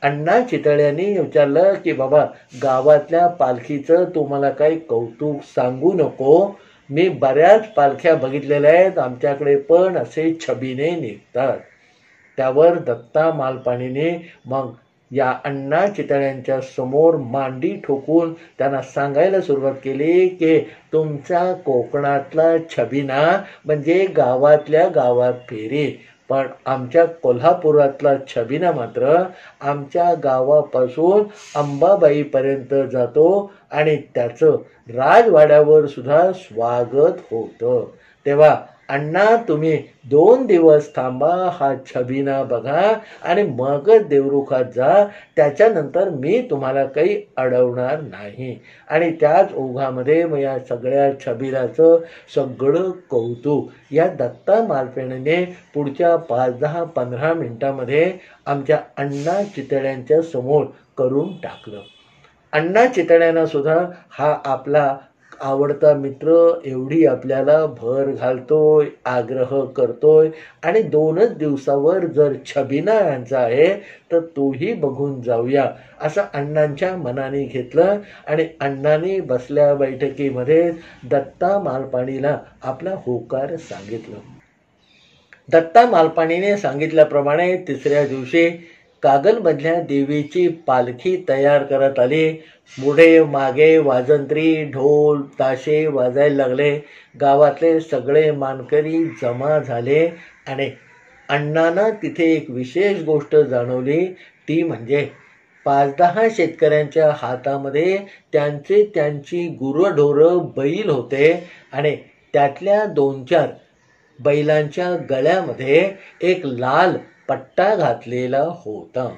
अण्णा चितळ्यांनी विचारलं की बाबा गावातल्या पालखीचं तुम्हाला काही कौतुक सांगू नको, मी बऱ्याच पालख्या बघितलेल्या आहेत, आमच्याकडे पण असे छबिने निघतात. त्यावर दत्ता मालपाणीने मग या अण्णा चितळ्यांच्या समोर मांडी ठोकून त्यांना सांगायला सुरुवात केली की तुमचा कोकणातला छबिना म्हणजे गावातल्या गावात फेरी, पण आमच्या कोल्हापुरातला छबिना मात्र आमच्या गावापासून अंबाबाईपर्यंत जातो आणि त्याचं राजवाड्यावर सुद्धा स्वागत होतं. तेव्हा अण्णा तुम्ही 2 दिवस थांबा, हा छबिना बघा आणि मगच देवरुखात जा, त्याच्यानंतर मी तुम्हाला काही अडवणार नाही. आणि त्याच ओघामध्ये मग या सगळ्या छबिनाचं सगळं कौतुक या दत्ता मालपेणीने पुढच्या 5-10-15 मिनिटामध्ये आमच्या अण्णा चितळ्यांच्या समोर करून टाकलं. अण्णा चितळ्यांना सुद्धा हा आपला आवडता मित्र एवढी आपल्याला भर घालतोय, आग्रह करतोय आणि 2च दिवसावर जर छबिना यांचा आहे तर तोही बघून जाऊया असं अण्णांच्या मनाने घेतलं. आणि अण्णांनी बसल्या बैठकीमध्ये दत्ता मालपाणीला आपला होकार सांगितलं. दत्ता मालपाणीने सांगितल्याप्रमाणे 3ऱ्या दिवशी कागलमधल्या देवीची पालखी तयार करत आली. पुढे मागे वाजंत्री, ढोल, ताशे वाजायला लागले. गावातले सगळे मानकरी जमा झाले आणि अण्णांना तिथे एक विशेष गोष्ट जाणवली, ती म्हणजे 5-10 शेतकऱ्यांच्या हातामध्ये त्यांची गुरंढोरं बैल होते आणि त्यातल्या 2-4 बैलांच्या गळ्यामध्ये एक लाल पट्टा घातलेला होता.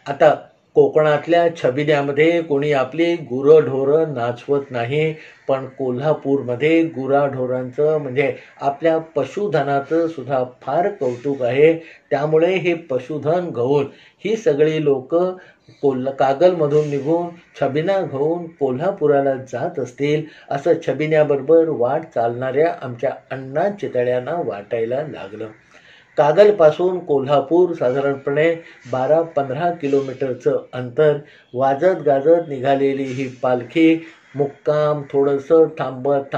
आता कोकणातल्या छबिन्यामध्ये कोणी आपली गुरंढोरं नाचवत नाही, पण कोल्हापूरमध्ये गुराढोरांचं म्हणजे आपल्या पशुधनाचं सुद्धा फार कौतुक आहे. त्यामुळे हे पशुधन घेऊन ही सगळी लोक कागलमधून निघून छबिना घेऊन कोल्हापुराला जात असतील असं छबिन्याबरोबर वाट चालणाऱ्या आमच्या अण्णा चितळ्यांना वाटायला लागलं. कागलपासून कोल्हापूर साधारणपणे 12-15 किलोमीटरचं अंतर. वाजत गाजत निघालेली ही पालखी मुक्काम थोडंसं थांबत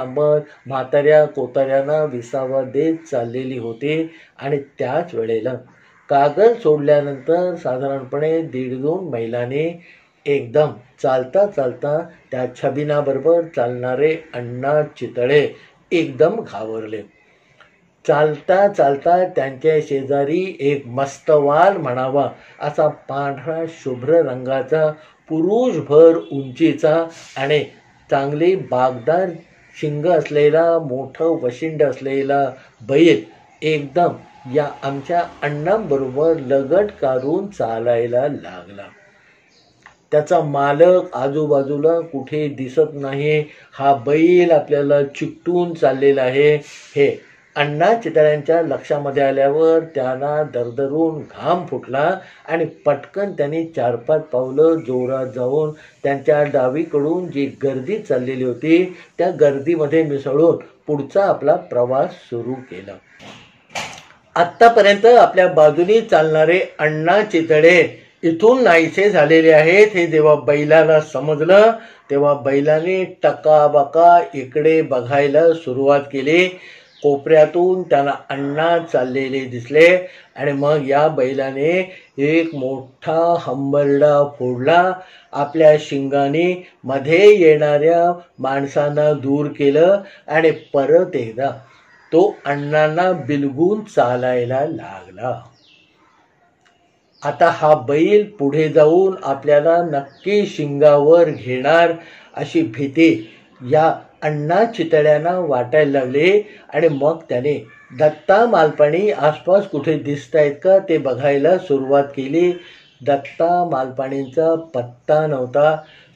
म्हाताऱ्या कोताऱ्यांना विसावा देत चाललेली होती. आणि त्याच वेळेला कागल सोडल्यानंतर साधारणपणे 1.5-2 मैलांनी एकदम चालता त्या छबिनाबरोबर चालणारे अण्णा चितळे एकदम घाबरले. चालता त्यांच्या शेजारी एक मस्तवाल म्हणावा असा पांढरा शुभ्र रंगाचा पुरुषभर उंचीचा आणि चांगली बागदार शिंग असलेला मोठं वशिंड असलेला बैल एकदम या आमच्या अण्णांबरोबर लगट काढून चालायला लागला. त्याचा मालक आजूबाजूला कुठे दिसत नाही. हा बैल आपल्याला चिकटून चाललेला आहे हे अण्णा चितळ्यांच्या लक्षामध्ये आल्यावर त्यांना दरदरून घाम फुटला आणि पटकन त्यांनी 4-5 पावलं जोरात जाऊन त्यांच्या डावीकडून जी गर्दी चाललेली होती त्या गर्दीमध्ये मिसळून पुढचा आपला प्रवास सुरू केला. आत्तापर्यंत आपल्या बाजूनी चालणारे अण्णा चितळे इथून नाहीसे झालेले आहेत हे जेव्हा बैलाला समजलं तेव्हा बैलाने टकाबका इकडे बघायला सुरुवात केली. कोपऱ्यातून त्यांना अण्णा चाललेले दिसले आणि मग या बैलाने एक मोठा हंबरडा फोडला. आपल्या शिंगाने मध्ये येणाऱ्या माणसांना दूर केलं आणि परत एकदा तो अण्णांना बिलगून चालायला लागला. आता हा बैल पुढे जाऊन आपल्याला नक्की शिंगावर घेणार अशी भीती या अण्णा चितळ्यांना वाटायला लागली. आणि मग त्याने दत्ता मालपाणी आसपास कुठे दिसतायत का ते बघायला सुरुवात केली. दत्ता मालपाणींचा पत्ता नव्हता.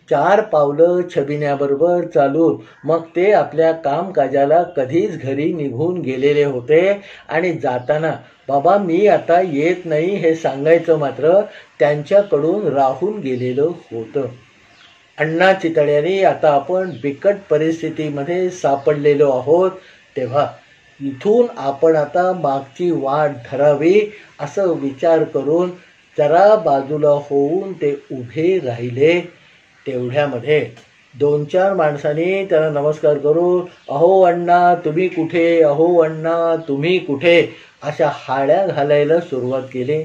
4 पावलं छबिन्याबरोबर चालून मग ते आपल्या कामकाजाला कधीच घरी निघून गेलेले होते. आणि जाताना बाबा मी आता येत नाही हे सांगायचं मात्र त्यांच्याकडून राहून गेलेलं होतं. अण्णा चितळ्यांनी आता आपण बिकट परिस्थितीमध्ये सापडलेलो आहोत, तेव्हा इथून आपण आता मागची वाट धरावी असं विचार करून जरा बाजूला होऊन ते उभे राहिले. तेवढ्यामध्ये 2-4 माणसांनी त्याला नमस्कार करून अहो अण्णा तुम्ही कुठे, अहो अण्णा तुम्ही कुठे अशा हाड्या घालायला सुरुवात केली.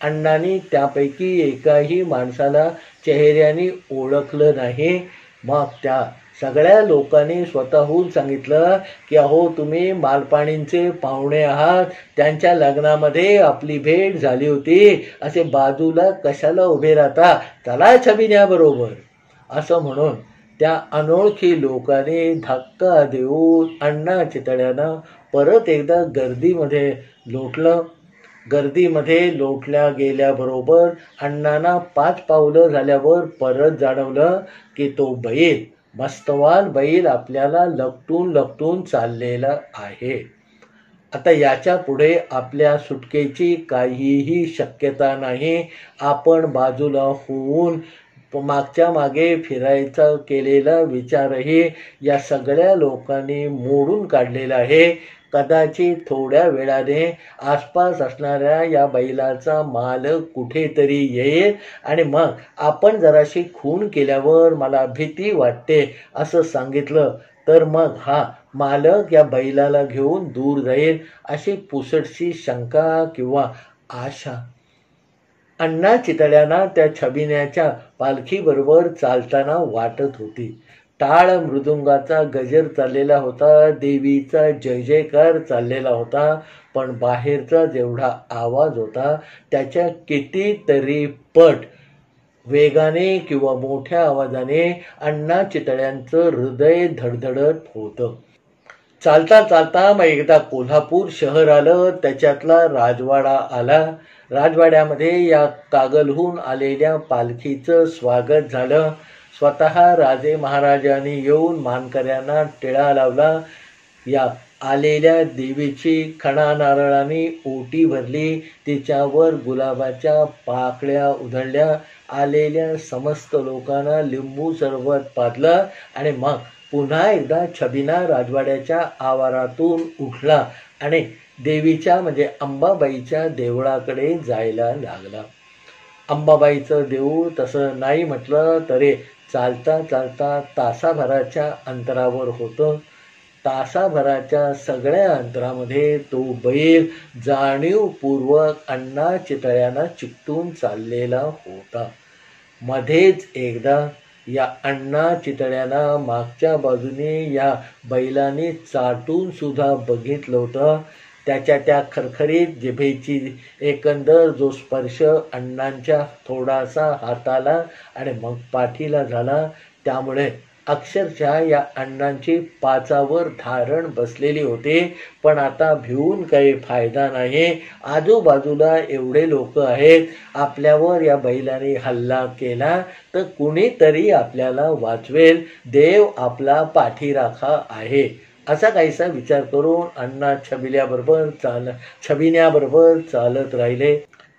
अण्णांनी त्यापैकी एकाही माणसाला चेहऱ्याने ओळखलं नाही. मग त्या सगळ्या लोकांनी स्वतःहून सांगितलं की अहो तुम्ही मालपाणींचे पाहुणे आहात, त्यांच्या लग्नामध्ये आपली भेट झाली होती, असे बाजूला कशाला उभे राहता, चला छबिन्याबरोबर असं म्हणून त्या अनोळखी लोकांनी धक्का देऊन अण्णा चितळ्यांना परत एकदा गर्दीमध्ये लोटलं. गर्दीमध्ये लोटल्या गेल्याबरोबर अण्णांना 5 पावलं झाल्यावर परत जाणवलं की तो बैल, मस्तवान बैल आपल्याला लपटून लपटून चाललेला आहे. आता याच्या पुढे आपल्या सुटकेची काहीही शक्यता नाही. आपण बाजूला होऊन मागच्या मागे फिरायचा केलेला विचारही या सगळ्या लोकांनी मोडून काढलेला आहे. कदाचित थोड्या वेळाने आसपास असणाऱ्या या बैलाचा मालक कुठेतरी येईल आणि मग आपण जराशी खून केल्यावर मला भीती वाटते असं सांगितलं तर मग हा मालक या बैलाला घेऊन दूर जाईल अशी पुसटशी शंका किंवा आशा अण्णा चितळ्यांना त्या छबिन्याच्या पालखीबरोबर चालताना वाटत होती. टाळ मृदुंगाचा गजर चाललेला होता, देवीचा जय जयकार चाललेला होता, पण बाहेरचा जेवढा आवाज होता त्याच्या कितीतरी पट वेगाने किंवा मोठ्या आवाजाने अण्णा चितळ्यांचं हृदय धडधडत होतं. चालता चालता मग एकदा कोल्हापूर शहर आलं, त्याच्यातला राजवाडा आला. राजवाड्यामध्ये या कागलहून आलेल्या पालखीचं स्वागत झालं. स्वतः राजे महाराजांनी येऊन मानकऱ्यांना टिळा लावला. या आलेल्या देवीची खणा नारळाने ओटी भरली, तिच्यावर गुलाबाच्या पाकळ्या उधळल्या. आलेल्या समस्त लोकांना लिंबू सरबत पाजलं आणि मग पुन्हा एकदा छबिना राजवाड्याच्या आवारातून उठला आणि देवीच्या म्हणजे अंबाबाईच्या देवळाकडे जायला लागला. अंबाबाईचं देऊळ तसं नाही म्हटलं तरी चालता चालता तासाभराच्या अंतरावर होतं. तासाभराच्या सगळ्या अंतरामध्ये तो बैल जाणीवपूर्वक अण्णा चितळ्यांना चिकटून चाललेला होता. मध्येच एकदा या अण्णा चितळ्यांना मागच्या बाजूने या बैलाने चाटून सुद्धा बघितलं होतं. त्याच्या त्या खरखरीत जिभेची एकंदर जो स्पर्श अण्णांच्या थोडासा हाताला आणि मग पाठीला झाला, त्यामुळे अक्षरशः या अण्णांची पाचावर धारण बसलेली होती. पण आता भिवून काही फायदा नाही. आजूबाजूला एवढे लोक आहेत, आपल्यावर या बैलाने हल्ला केला तर कुणीतरी आपल्याला वाचवेल, देव आपला पाठीराखा आहे असा काहीसा विचार करून अण्णा छबिन्याबरोबर चालत राहिले.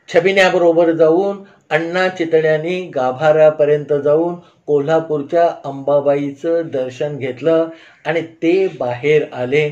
छबिन्याबरोबर जाऊन अण्णा चितळ्यांनी गाभाऱ्यापर्यंत जाऊन कोल्हापूरच्या अंबाबाईचं दर्शन घेतलं आणि ते बाहेर आले.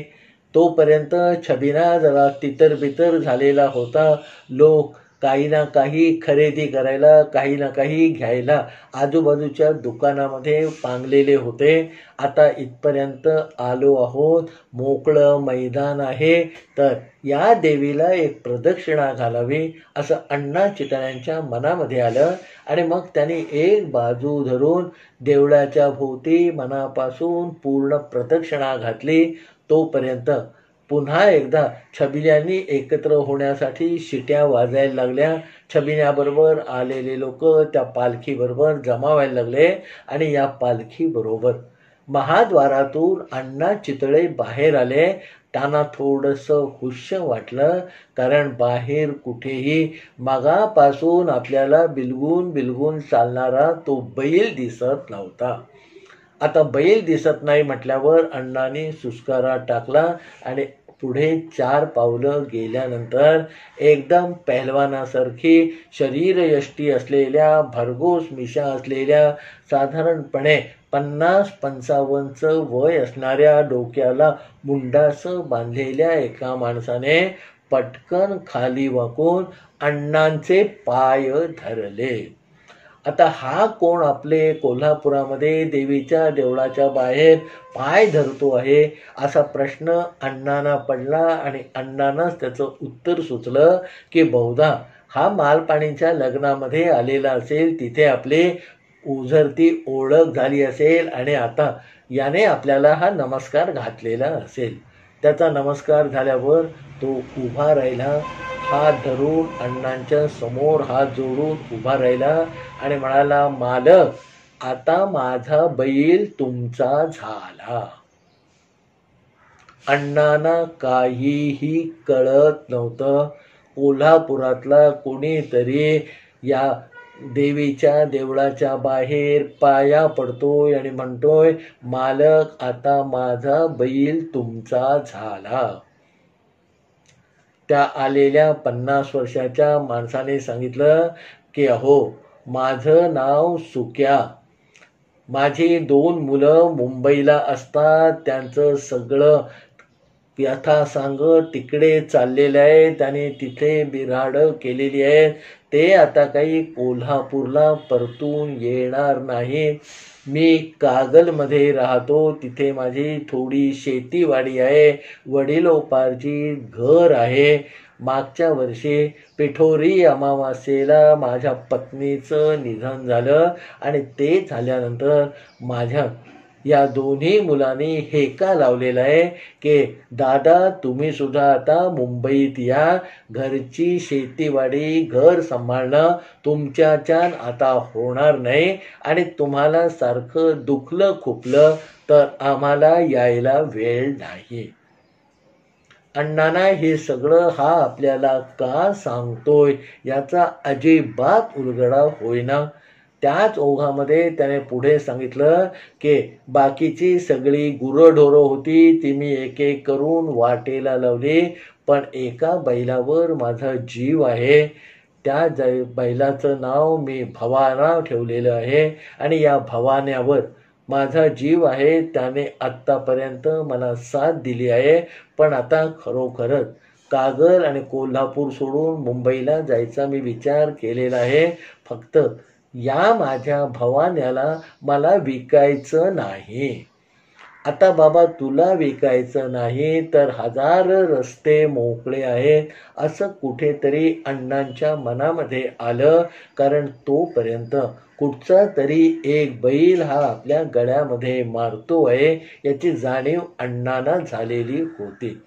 तोपर्यंत छबिना जरा तितरबितर झालेला होता. लोक काही ना काही खरेदी करायला, काही ना काही घ्यायला आजूबाजूच्या दुकानामध्ये पांगलेले होते. आता इथपर्यंत आलो आहोत, मोकळं मैदान आहे, तर या देवीला एक प्रदक्षिणा घालावी असं अण्णा चितळ्यांच्या मनामध्ये आलं. आणि मग त्यांनी एक बाजू धरून देवळाच्या भोवती मनापासून पूर्ण प्रदक्षिणा घातली. तोपर्यंत पुन्हा एकदा छबिन्यांनी एकत्र होण्यासाठी शिट्या वाजायला लागल्या. छबिन्याबरोबर आलेले लोक त्या पालखीबरोबर जमा व्हायला लागले आणि या पालखीबरोबर महाद्वारातून अण्णा चितळे बाहेर आले. त्यांना थोडंसं हुश्य वाटलं, कारण बाहेर कुठेही मागापासून आपल्याला बिलगून बिलगून चालणारा तो बैल दिसत नव्हता. आता बैल दिसत नाही म्हटल्यावर अण्णांनी सुस्कारा टाकला आणि पुढे 4 पावलं गेल्यानंतर एकदम पहलवानासारखी शरीरयष्टी असलेल्या, भरघोस मिशा असलेल्या, साधारणपणे 50-55 वय असणाऱ्या, डोक्याला मुंडासं बांधलेल्या एका माणसाने पटकन खाली वाकून अण्णांचे पाय धरले. आता हा कोण आपले कोल्हापुरामध्ये देवीच्या देवळाच्या बाहेर पाय धरतो आहे, असा प्रश्न अण्णांना पडला आणि अण्णांनाच त्याचं उत्तर सुचलं की बहुधा हा मालपाणीच्या लग्नामध्ये आलेला असेल, तिथे आपली उझरती ओळख झाली असेल आणि आता याने आपल्याला हा नमस्कार घातलेला असेल. त्याचा नमस्कार झाल्यावर तो उभा राहिला, हात धरून अण्णांच्या समोर हात जोडून उभा राहिला आणि म्हणाला, मालक, आता माझा बैल तुमचा झाला. अण्णांना काहीही कळत नव्हतं. कोल्हापुरातला कोणीतरी या देवीच्या देवळाच्या बाहेर पाया पडतोय आणि म्हणतोय, मालक, आता माझा बैल तुमचा झाला. त्या आलेल्या 50 वर्षाच्या माणसाने सांगितलं की अहो, माझं नाव सुक्या. माझी 2 मुलं मुंबईला असतात. त्यांचं सगळं यथासांग तिकडे चाललेलं आहे. त्याने तिथे बिऱ्हाडं केलेली आहेत. ते आता काही कोल्हापूरला परतून येणार नाही. मी कागलमध्ये राहतो. तिथे माझी थोडी शेतीवाडी आहे. वडिलोपार्जी घर आहे. मागच्या वर्षी पिठोरी अमावास्येला माझ्या पत्नीचं निधन झालं आणि ते झाल्यानंतर माझ्या या दोन्ही मुलांनी हेका लावलेला आहे की दादा, तुम्ही सुद्धा आता मुंबईत या. घरची शेतीवाडी, घर सांभाळणं तुमच्याच्यान आता होणार नाही आणि तुम्हाला सारखं दुखलं खुपलं तर आम्हाला यायला वेळ नाही. अण्णांना हे सगळं हा आपल्याला का सांगतोय याचा अजिबात उलगडा होईना. त्याच ओघामध्ये त्याने पुढे सांगितलं की बाकीची सगळी गुरंढोरं होती, ती मी एक एक करून वाटेला लावली, पण एका बैलावर माझा जीव आहे. त्या बैलाचं नाव मी भवाना ठेवलेलं आहे आणि या भवान्यावर माझा जीव आहे. त्याने आत्तापर्यंत मला साथ दिली आहे, पण आता खरोखरच कागल आणि कोल्हापूर सोडून मुंबईला जायचा मी विचार केलेला आहे. फक्त या माझ्या भवान्याला मला विकायचं नाही. आता बाबा, तुला विकायचं नाही तर 1000 रस्ते मोकळे आहेत, असं कुठेतरी अण्णांच्या मनामध्ये आलं. कारण तोपर्यंत कुठचा तरी एक बैल हा आपल्या गळ्यामध्ये मारतो आहे याची जाणीव अण्णांना झालेली होती.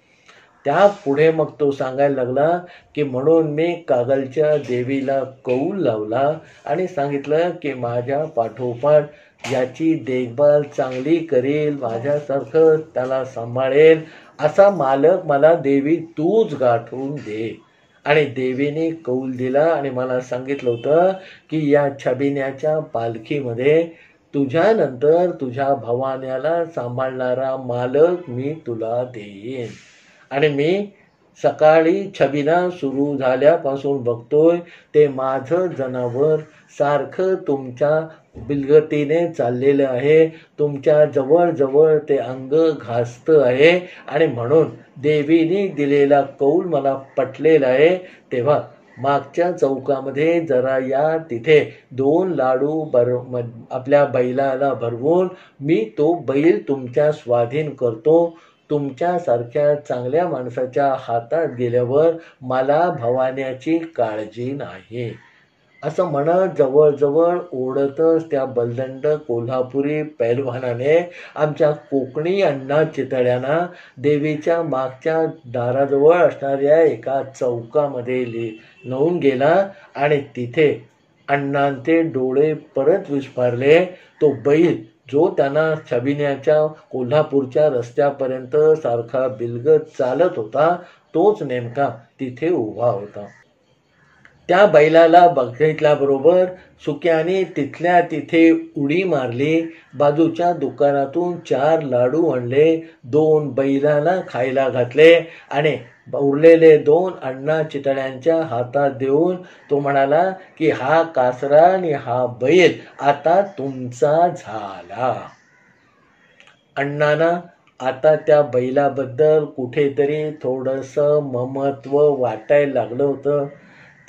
त्या पुढे मग तो सांगायला लागला की म्हणून मी कागलच्या देवीला कौल लावला आणि सांगितलं की माझ्या पाठोपाठ याची देखभाल चांगली करेल, माझ्यासारखं त्याला सांभाळेल, असा मालक मला देवी तूच गाठून दे. आणि देवीने कौल दिला आणि मला सांगितलं होतं की या छबिन्याच्या पालखीमध्ये तुझ्यानंतर तुझ्या भवान्याला सांभाळणारा मालक मी तुला देईन. आणि मी सकाळी छबिना सुरू झाल्यापासून बघतोय ते माझं जनावर सारखं तुमच्या बिलगतीने चाललेलं आहे. तुमच्या जवळजवळ ते अंग घासतं आहे आणि म्हणून देवीने दिलेला कौल मला पटलेला आहे. तेव्हा मागच्या चौकामध्ये जरा या, तिथे 2 लाडू आपल्या बैलाला भरवून मी तो बैल तुमच्या स्वाधीन करतो. तुमच्यासारख्या चांगल्या माणसाच्या हातात गेल्यावर मला भवान्याची काळजी नाही. असं म्हणत जवळजवळ ओढतच त्या बलदंड कोल्हापुरी पैलवानाने आमच्या कोकणी अण्णा चितळ्यांना देवीच्या मागच्या दाराजवळ असणाऱ्या एका चौकामध्ये नेऊन गेला आणि तिथे अण्णांचे डोळे परत विस्फारले. तो बैल जो त्यांना छबिन्याच्या कोल्हापूरच्या रस्त्यापर्यंत सारखा बिलगत चालत होता तोच नेमका तिथे उभा होता. त्या बैलाला बघितल्याबरोबर सुक्याने तिथल्या तिथे उडी मारली. बाजूच्या दुकानातून 4 लाडू आणले, 2 बैलाला खायला घातले आणि उरलेले 2 अण्णा चितळ्यांच्या हातात देऊन तो म्हणाला की हा कासरा आणि हा बैल आता तुमचा झाला. अण्णांना आता त्या बैलाबद्दल कुठेतरी थोडंसं ममत्व वाटायला लागलं होतं.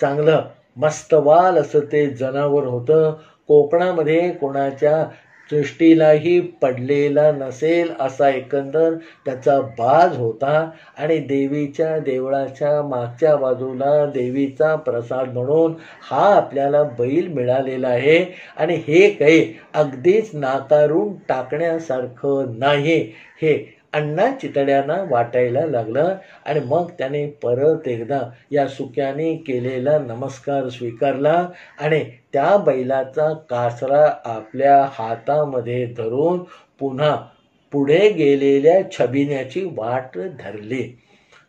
चांगलं मस्तवाल असं ते जनावर होतं. कोकणामध्ये कोणाच्या दृष्टीलाही पडलेला नसेल असा एकंदर त्याचा बाज होता आणि देवीच्या देवळाच्या मागच्या बाजूला देवीचा प्रसाद म्हणून हा आपल्याला बैल मिळालेला आहे आणि हे काही अगदीच नाकारून टाकण्यासारखं नाही हे अण्णा चितळ्यांना वाटायला लागलं. आणि मग त्याने परत एकदा या सुक्याने केलेला नमस्कार स्वीकारला आणि त्या बैलाचा कासरा आपल्या हातामध्ये धरून पुन्हा पुढे गेलेल्या छबिन्याची वाट धरली.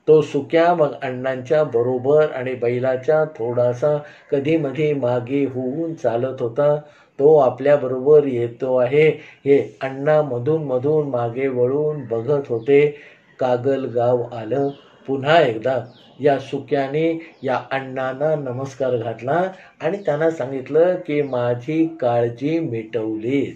तो सुक्या मग अण्णांच्या बरोबर आणि बैलाच्या थोडासा कधीमधी मागे होऊन चालत होता. तो आपल्याबरोबर येतो आहे हे अण्णा मधून मधून मागे वळून बघत होते. कागलगाव आलं. पुन्हा एकदा या सुक्याने या अण्णांना नमस्कार घातला आणि त्यांना सांगितलं की माझी काळजी मिटवलीत.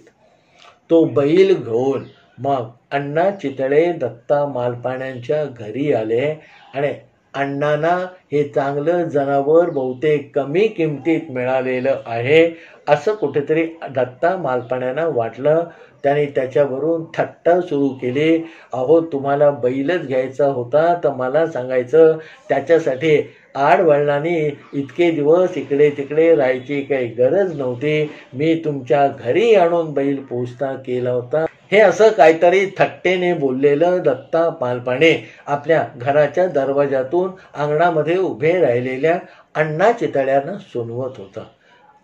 तो बैल घेऊन मग अण्णा चितळे दत्ता मालपाण्यांच्या घरी आले आणि अण्णांना हे चांगलं जनावर बहुतेक कमी किमतीत मिळालेलं आहे असं कुठेतरी दत्ता मालपाण्यांना वाटलं. त्याने त्याच्यावरून थट्टा सुरू केली. अहो तुम्हाला बैलच घ्यायचा होता तर मला सांगायचं, त्याच्यासाठी आडवळणाने इतके दिवस इकडे तिकडे राहायची काही गरज नव्हती. मी तुमच्या घरी आणून बैल पोचता केला होता. हे असं काहीतरी थट्टेने बोललेलं दत्ता मालपाणे आपल्या घराच्या दरवाजातून अंगणामध्ये उभे राहिलेल्या अण्णा चितळ्यांना सुनवत होता.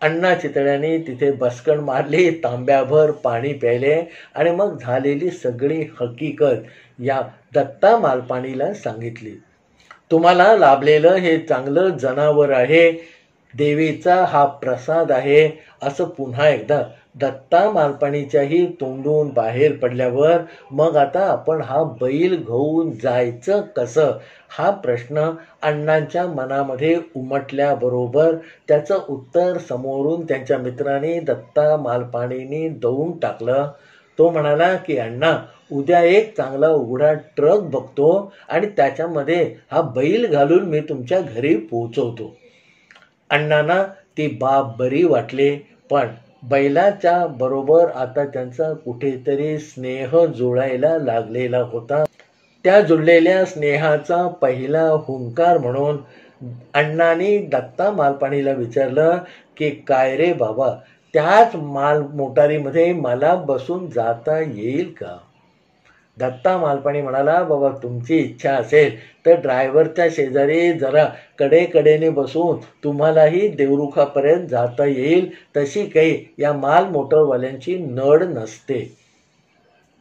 अण्णा चितळ्याने तिथे बसकण मारली, तांब्याभर पाणी प्यायले आणि मग झालेली सगळी हकीकत या दत्ता मालपाणीला सांगितली. तुम्हाला लाभलेलं हे चांगलं जनावर आहे, देवीचा हा प्रसाद आहे असं पुन्हा एकदा दत्ता मालपाणीच्याही तोंडून बाहेर पडल्यावर मग आता आपण हा बैल घेऊन जायचं कसं हा प्रश्न अण्णांच्या मनामध्ये उमटल्याबरोबर त्याचं उत्तर समोरून त्यांच्या मित्राने दत्ता मालपाणीने देऊन टाकलं. तो म्हणाला की अण्णा उद्या एक चांगला उघडा ट्रक बघतो आणि त्याच्यामध्ये हा बैल घालून मी तुमच्या घरी पोहोचवतो. अण्णांना ती बाब बरी वाटली, पण बैलाच्या बरोबर आता त्यांचा कुठेतरी स्नेह जुळायला लागलेला होता. त्या जुळलेल्या स्नेहाचा पहिला हुंकार म्हणून अण्णांनी दत्ता मालपाणीला विचारलं की काय रे बाबा, त्याच माल मोटारीमध्ये मला बसून जाता येईल का? दत्ता मालपाणी म्हणाला, बाबा तुमची इच्छा असेल तर ड्रायव्हरच्या शेजारी जरा कडेकडेने बसून तुम्हालाही देवरुखापर्यंत जाता येईल, तशी काही या माल मोटरवाल्यांची नड नसते.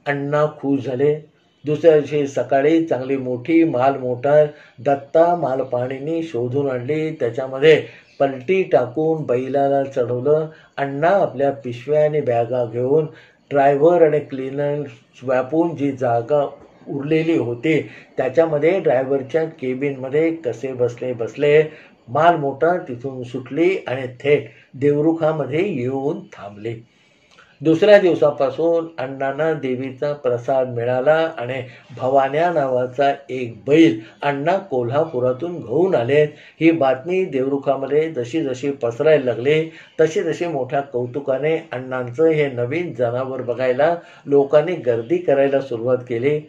अण्णा खुश झाले. दुसऱ्या दिवशी सकाळी चांगली मोठी माल मोटार दत्ता मालपाणीने शोधून आणली. त्याच्यामध्ये पलटी टाकून बैलाला चढवलं. अण्णा आपल्या पिशव्या आणि बॅगा घेऊन ड्रायव्हर आणि क्लीनर व्यापून जी जागा उरलेली होती त्याच्यामध्ये ड्रायव्हरच्या केबिनमध्ये कसे बसले माल मोटार तिथून सुटली आणि थेट देवरुखामध्ये येऊन थांबली. दुसऱ्या दिवसापासून अण्णांना देवीचा प्रसाद मिळाला आणि भवान्या नावाचा एक बैल अण्णा कोल्हापुरातून घेऊन आले. ही बातमी देवरुखामध्ये जशी जशी पसरायला लागली तशी तशी मोठ्या कौतुकाने अण्णांचं हे नवीन जनावर बघायला लोकांनी गर्दी करायला सुरुवात केली.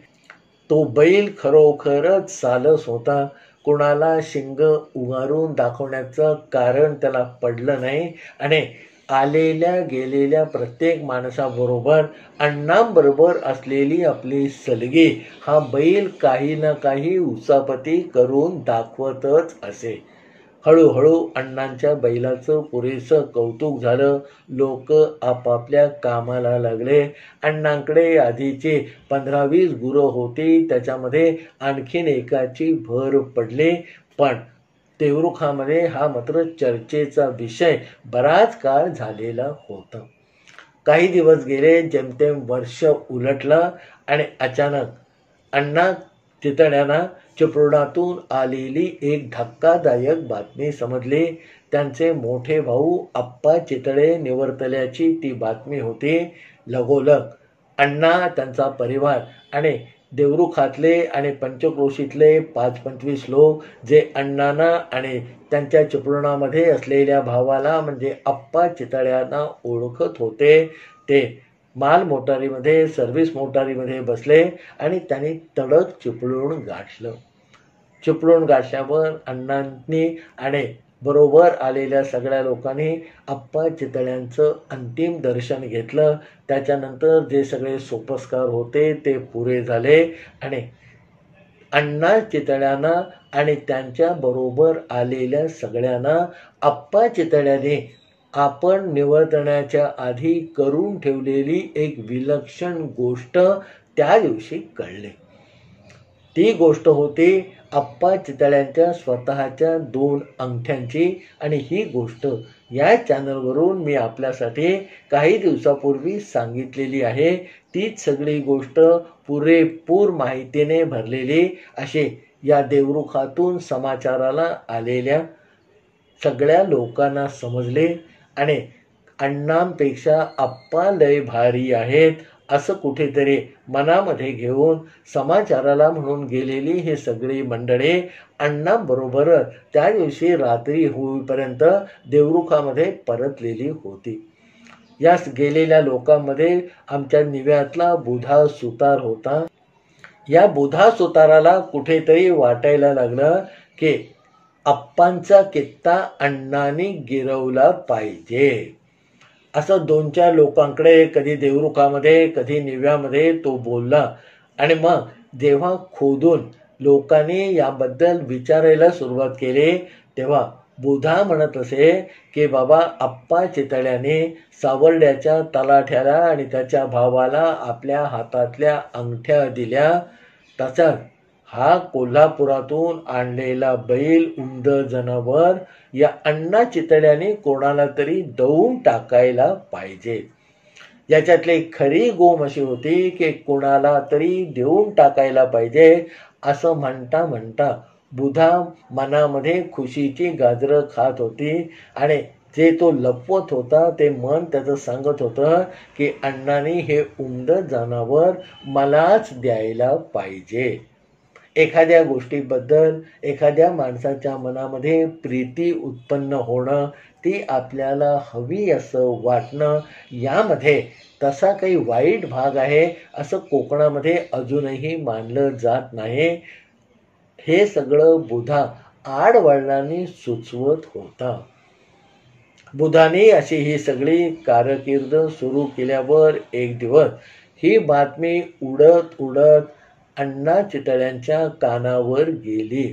तो बैल खरोखरच सालस होता. कोणाला शिंग उगारून दाखवण्याचं कारण त्याला पडलं नाही आणि आलेल्या गेलेल्या प्रत्येक माणसाबरोबर अण्णांबरोबर असलेली आपली सलगी हा बैल काही ना काही उचापती करून दाखवतच असे. हळूहळू अण्णांच्या बैलाचं पुरेसं कौतुक झालं. लोक आपापल्या कामाला लागले. अण्णांकडे आधीचे 15-20 गुरं होती, त्याच्यामध्ये आणखीन एकाची भर पडली. पण देवरुखामध्ये हा मात्र चर्चेचा विषय बराच काळ झालेला होता. काही दिवस गेले, जेमतेम वर्ष उलटलं आणि अचानक अण्णा चितळ्यांना चिपळुणातून आलेली एक धक्कादायक बातमी समजली. त्यांचे मोठे भाऊ आप्पा चितळे निवर्तल्याची ती बातमी होती. लगोलग अण्णा, त्यांचा परिवार आणि देवरुखातले आणि पंचक्रोशीतले 5-25 लोक जे अण्णांना आणि त्यांच्या चिपळुणामध्ये असलेल्या भावाला म्हणजे आप्पा चितळ्यांना ओळखत होते, ते माल मोटारीमध्ये, सर्व्हिस मोटारीमध्ये बसले आणि त्यांनी तडक चिपळूण गाठलं. चिपळूण गाठल्यावर अण्णांनी आणि बरोबर आलेल्या सगळ्या लोकांनी आप्पा चितळ्यांचं अंतिम दर्शन घेतलं. त्याच्यानंतर जे सगळे सोपस्कार होते ते पुरे झाले आणि अण्णा चितळ्यांना आणि त्यांच्या बरोबर आलेल्या सगळ्यांना आप्पा चितळ्याने आपण निवर्तण्याच्या आधी करून ठेवलेली एक विलक्षण गोष्ट त्या दिवशी कळली. ती गोष्ट होती आप्पा चितळ्यांच्या स्वतःच्या 2 अंगठ्यांची. आणि ही गोष्ट या चॅनलवरून मी आपल्यासाठी काही दिवसापूर्वी सांगितलेली आहे. तीच सगळी गोष्ट पुरेपूर माहितीने भरलेली असे या देवरुखातून समाचाराला आलेल्या सगळ्या लोकांना समजले आणि अण्णांपेक्षा आप्पा लय भारी आहेत असं कुठेतरी मनामध्ये घेऊन समाचाराला म्हणून गेलेली हे सगळी मंडळी अण्णांबरोबर त्या दिवशी रात्री होईपर्यंत देवरुखामध्ये परतलेली होती. या गेलेल्या लोकांमध्ये आमच्या निव्यातला बुधा सुतार होता. या बुधा सुताराला कुठेतरी वाटायला लागलं की आप्पांचा कित्ता अण्णांनी गिरवला पाहिजे. असं 2-4 लोकांकडे कधी देवरुखामध्ये कधी निव्यामध्ये तो बोलला. आणि मग जेव्हा खोदून लोकांनी याबद्दल विचारायला सुरुवात केली तेव्हा बुधा म्हणत असे की बाबा, आप्पा चितळ्याने सावर्ड्याच्या तलाठ्याला आणि त्याच्या भावाला आपल्या हातातल्या अंगठ्या दिल्या. तसाच हा कोल्हापुरातून आणलेला बैल उमद जनावर या अण्णा चितळ्याने कोणाला तरी देऊन टाकायला पाहिजे. याच्यातली खरी गोम अशी होती की कोणाला तरी देऊन टाकायला पाहिजे असं म्हणता म्हणता बुधा मनामध्ये खुशीची गाजरं खात होती आणि जे तो लपवत होता ते मन त्याचं सांगत होतं की अण्णांनी हे उमद जनावर मलाच द्यायला पाहिजे. एखाद्या गोष्टीबद्दल एखाद्या माणसाच्या मनामध्ये प्रीती उत्पन्न होणं, ती आपल्याला हवी असं वाटणं, यामध्ये तसा काही वाईट भाग आहे असं कोकणामध्ये अजूनही मानलं जात नाही. हे सगळं बुधा आडवळणाने सुचवत होता. बुधाने अशी ही सगळी कारकीर्द सुरू केल्यावर एक दिवस ही बातमी उडत उडत अण्णा चितळ्यांच्या कानावर गेली.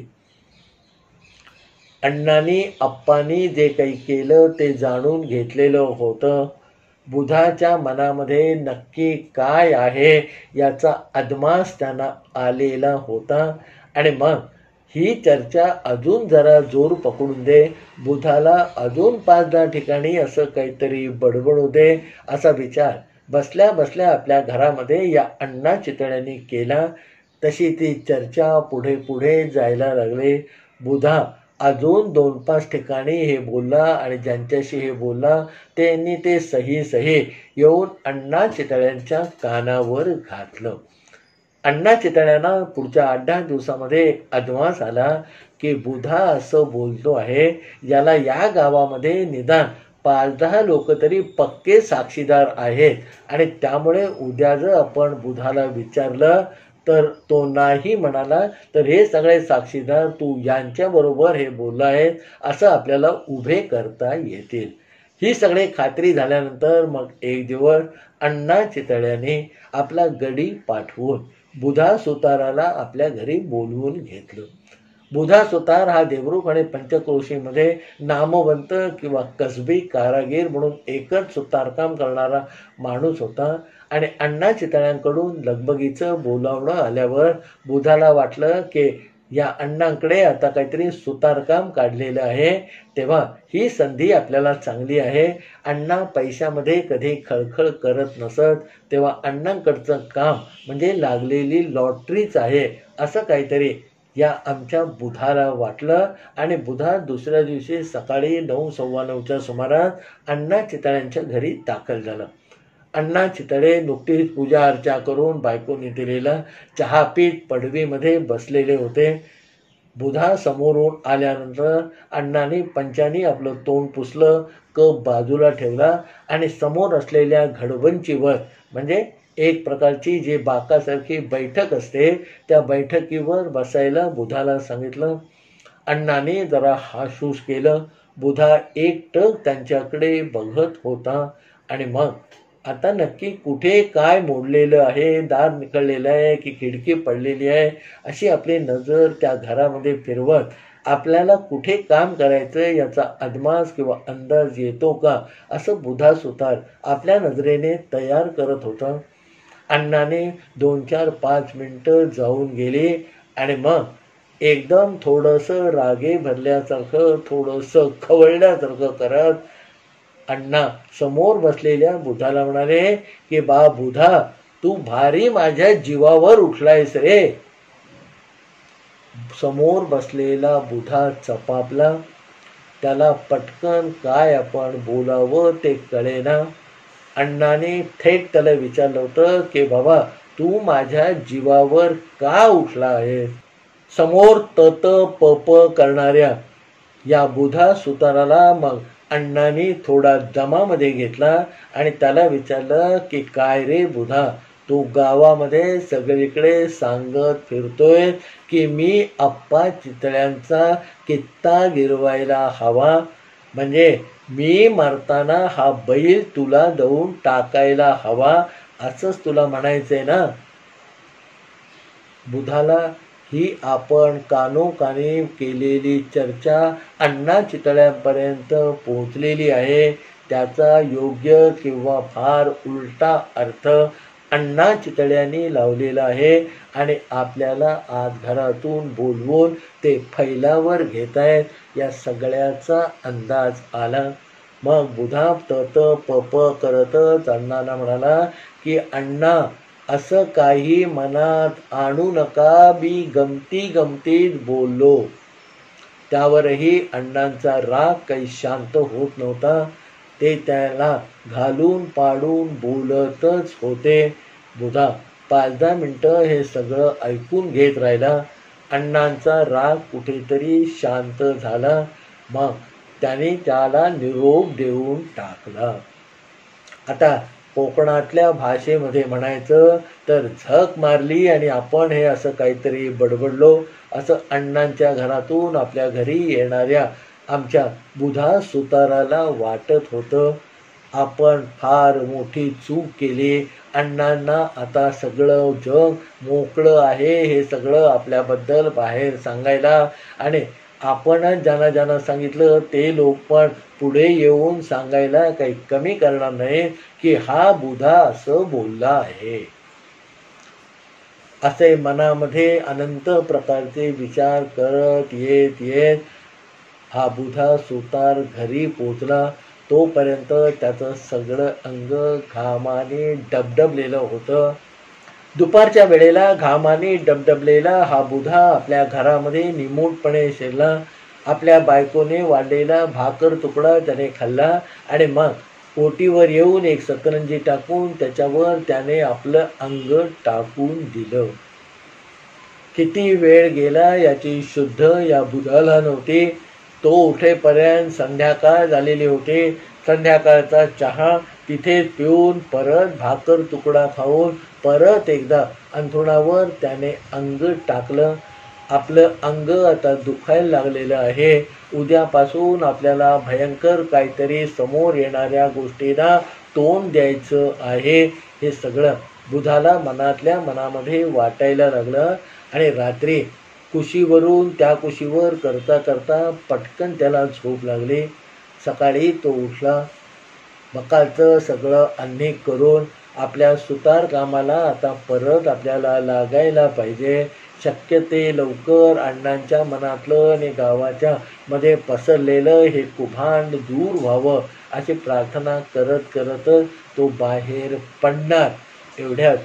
अण्णांनी आप्पांनी जे काही केलं ते जाणून घेतलेलं होतं. बुधाच्या मनामध्ये नक्की काय आहे याचा अदमास त्यांना आलेला होता. आणि मग ही चर्चा अजून जरा जोर पकडून दे, बुधाला अजून 5-10 ठिकाणी असं काहीतरी बडबडू दे असा विचार बसल्या बसल्या आपल्या घरामध्ये या अण्णा चितळ्यांनी केला. तशी ती चर्चा पुढे पुढे जायला लागली. बुधा अजून 2-5 ठिकाणी हे बोलला आणि ज्यांच्याशी हे बोलला त्यांनी ते सही येऊन अण्णा चितळ्यांच्या कानावर घातलं. अण्णा चितळ्यांना पुढच्या 8-10 दिवसामध्ये एक अदमास आला की बुधा असं बोलतो आहे, याला या गावामध्ये निदान 5-10 लोक तरी पक्के साक्षीदार आहेत आणि त्यामुळे उद्या जर आपण बुधाला विचारलं तर तो नाही म्हणाला. तर हे सगळे साक्षीदार तू यांच्याबरोबर हे बोलला आहे असं आपल्याला उभे करता येतील. ही सगळे खात्री झाल्यानंतर मग एक दिवस अण्णा चितळ्याने आपला गडी पाठवून बुधा सुताराला आपल्या घरी बोलवून घेतलं. बुधा सुतार हा देवरूख आणि पंचक्रोशीमध्ये नामवंत किंवा कसबी कारागीर म्हणून एकच सुतारकाम करणारा माणूस होता. आणि अण्णा चितळ्यांकडून लगबगीचं बोलावणं आल्यावर बुधाला वाटलं की या अण्णांकडे आता काहीतरी सुतारकाम काढलेलं आहे, तेव्हा ही संधी आपल्याला चांगली आहे. अण्णा पैशामध्ये कधी खळखळ करत नसत, तेव्हा अण्णांकडचं काम म्हणजे लागलेली लॉटरीच आहे असं काहीतरी या आमच्या बुधाला वाटलं. आणि बुधा दुसऱ्या दिवशी सकाळी 9:15च्या सुमारास अण्णा चितळ्यांच्या घरी दाखल झाला. अण्णा चितळे नुकतीच पूजा अर्चा करून बायकोने दिलेला चहापीठ पडवीमध्ये बसलेले होते. बुधा समोरून आल्यानंतर अण्णांनी पंचानी आपलं तोंड पुसलं, कप बाजूला ठेवला आणि समोर असलेल्या घडबंचीवर म्हणजे एक प्रकारची जी बाकासारखी बैठक असते त्या बैठकीवर बसायला बुधाला सांगितलं. अण्णांनी जरा हाशूस केलं. बुधा एकटक त्यांच्याकडे बघत होता. आणि मग आता नक्की कुठे काय मोडलेलं आहे, दार निकळलेलं आहे की खिडकी पडलेली आहे, अशी आपली नजर त्या घरामध्ये फिरवत आपल्याला कुठे काम करायचं याचा अदमास किंवा अंदाज येतो का असं बुधा सुतार आपल्या नजरेने तयार करत होता. अण्णाने 2-4-5 मिनिटं जाऊन गेली आणि मग एकदम थोडंसं रागे भरल्यासारखं, थोडंसं खवळल्यासारखं करत अण्णा समोर बसलेल्या बुधाला म्हणाले की बा बुधा, तू भारी माझ्या जीवावर उठलायस रे. समोर बसलेला बुधा चपापला. त्याला पटकन काय आपण बोलावं ते कळेना. अण्णाने थेट त्याला विचारलं होतं की बाबा, तू माझ्या जीवावर का उठला आहे. समोर तत पप करणाऱ्या या बुधा सुताराला मग अण्णांनी थोडा दमामध्ये घेतला आणि त्याला विचारलं की काय रे बुधा, तू गावामध्ये सगळीकडे सांगत फिरतोय की मी आप्पा चितळ्यांचा कित्ता गिरवायला हवा, म्हणजे मी मरताना हा बैल तुला देऊन टाकायला हवा असंच तुला म्हणायचंय ना. बुधाला ही आपण कानोकानी केलेली चर्चा अण्णा चितळ्यांपर्यंत पोहोचलेली आहे. त्याचा योग्य किंवा फार उलटा अर्थ अण्णा चितळ्यांनी लावलेला आहे आणि आपल्याला आज घरातून बोलवून ते फैलावर घेतायत या सगळ्याचा अंदाज आला. मग बुधा तत पप करतच अण्णांना म्हणाला की अण्णा, असं काही मनात आणू नका, मी गमतीत बोललो. त्यावरही अण्णांचा राग काही शांत होत नव्हता. ते त्याला घालून पाडून बोलतच होते. बुधा 5-10 मिनिटं हे सगळं ऐकून घेत राहिला. अण्णांचा राग कुठेतरी शांत झाला. मग त्याने त्याला निरोप देऊन टाकला. आता कोकणातल्या भाषेमध्ये म्हणायचं तर झक मारली आणि आपण हे असं काहीतरी बडबडलो असं अण्णांच्या घरातून आपल्या घरी येणाऱ्या आमच्या बुधा सुताराला वाटत होतं. आपण फार मोठी चूक केली. अण्णांना आता सगळं जग मोकळं आहे हे सगळं आपल्याबद्दल बाहेर सांगायला आणि आपणच ज्यांना सांगितलं ते लोक पण पुढे येऊन सांगायला काही कमी करणार नाही की हा बुधा असं बोलला आहे. असे मनामध्ये अनंत प्रकारचे विचार करत येत हा बुधा सुतार घरी पोचला. तोपर्यंत त्याचं सगळं अंग घामाने डबडबलेलं होतं. दुपारच्या वेळेला घामाने डबडबलेला हा बुधा आपल्या घरामध्ये निमूटपणे शिरला. आपल्या बायकोने वाढलेला भाकर तुकडा त्याने खाल्ला आणि मग ओटीवर येऊन एक सतरंजी टाकून त्याच्यावर त्याने आपलं अंग टाकून दिलं. किती वेळ गेला याची शुद्ध या बुधाला नव्हती. तो उठेपर्यंत संध्याकाळ झालेली होती. संध्याकाळचा चहा तिथेच पिऊन परत भाकर तुकडा खाऊन परत एकदा अंथरुणावर त्याने अंग टाकलं. आपलं अंग आता दुखायला लागलेलं आहे. उद्यापासून आपल्याला भयंकर काहीतरी समोर येणाऱ्या गोष्टींना तोंड द्यायचं आहे. हे सगळं बुधाला मनातल्या मनामध्ये वाटायला लागलं आणि रात्री कुशीवरून त्या कुशीवर करता करता पटकन त्याला झोप लागली. सकाळी तो उठला. मकालचं सगळं अन्य करून आपल्या सुतार कामाला आता परत आपल्याला लागायला पाहिजे. शक्य ते लवकर अण्णांच्या मनातलं आणि गावाच्या मध्ये पसरलेलं हे कुभांड दूर व्हावं अशी प्रार्थना करत करतच तो बाहेर पडणार. एवढ्यात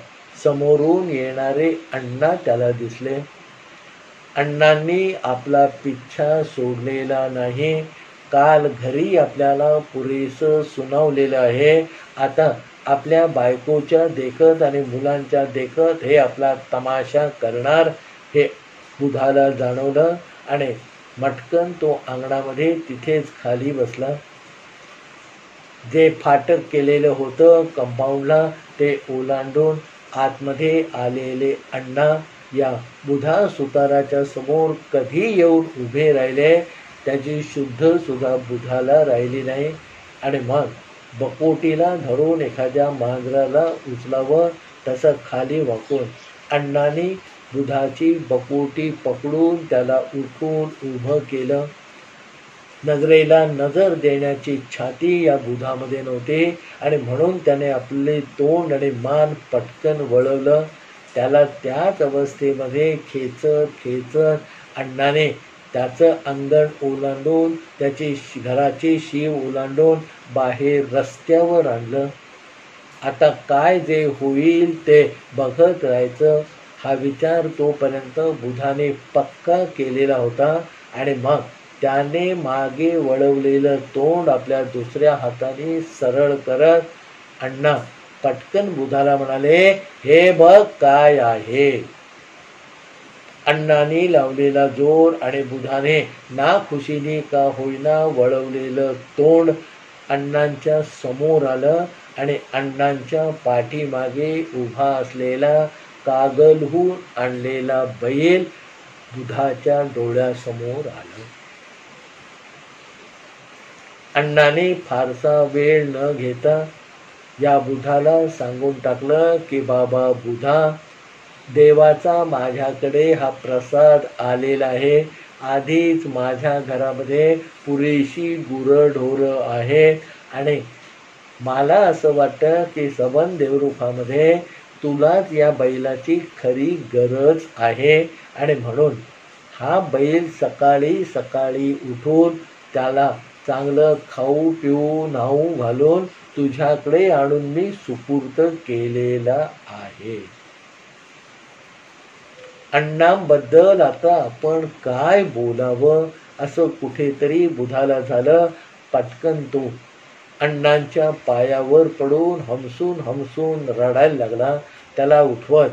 समोरून येणारे अण्णा त्याला दिसले. अण्णांनी आपला पिच्छा सोडलेला नाही. काल घरी आपल्याला पुरेसं सुनावलेलं आहे. आता आपल्या बायकोच्या देखत आणि मुलांच्या देखत हे आपला तमाशा करणार हे बुधाला जाणवलं आणि मटकन तो अंगणामध्ये तिथेच खाली बसला. जे फाटक केलेलं होतं कंपाऊंडला ते ओलांडून आतमध्ये आलेले अण्णा या बुधा सुताराच्या समोर कधी येऊन उभे राहिले त्याची शुद्ध सुद्धा बुधाला राहिली नाही. आणि मग बकोटीला धरून एखाद्या मांजराला उचलावं तसं खाली वाकून अण्णांनी बुधाची बकोटी पकडून त्याला उठून उभं केलं. नजरेला नजर देण्याची छाती या बुधामध्ये नव्हती आणि म्हणून त्याने आपले तोंड आणि मान पटकन वळवलं. त्याला त्याच अवस्थेमध्ये खेचत खेचत अण्णाने त्याचं अंगण ओलांडून त्याची घराची शीव ओलांडून बाहेर रस्त्यावर आणलं. आता काय जे होईल ते बघत राहायचं हा विचार तोपर्यंत बुधाने पक्का केलेला होता. आणि मग त्याने मागे वळवलेलं तोंड आपल्या दुसऱ्या हाताने सरळ करत अण्णा पटकन बुधाला म्हणाले, हे बघ काय आहे. अण्णांनी लावलेला जोर आणि बुधाने नाखुशीने का होईना वळवलेलं तोंड अण्णांच्या समोर आलं आणि अण्णांच्या पाठीमागे उभा असलेला कागलहून आणलेला बैल बुधाच्या डोळ्यासमोर आलं. अण्णाने फारसा वेळ न घेता या बुधाला सांगून टाकलं की बाबा बुधा, देवाचा माझ्याकडे हा प्रसाद आलेला आहे. आधीच माझ्या घरामध्ये पुरेशी गुरंढोरं आहेत आणि मला असं वाटतं की सबन देवरूपामध्ये तुलाच या बैलाची खरी गरज आहे. आणि म्हणून हा बैल सकाळी सकाळी उठून त्याला चांगलं खाऊ पिऊ न्हाऊ घालून तुझ्याकडे आणून मी सुपूर्द केलेला आहे. अण्णांबद्दल आता आपण काय बोलावं असं कुठेतरी बुधाला झालं. पटकन तो अण्णांच्या पायावर पडून हमसून हमसून रडायला लागला. त्याला उठवत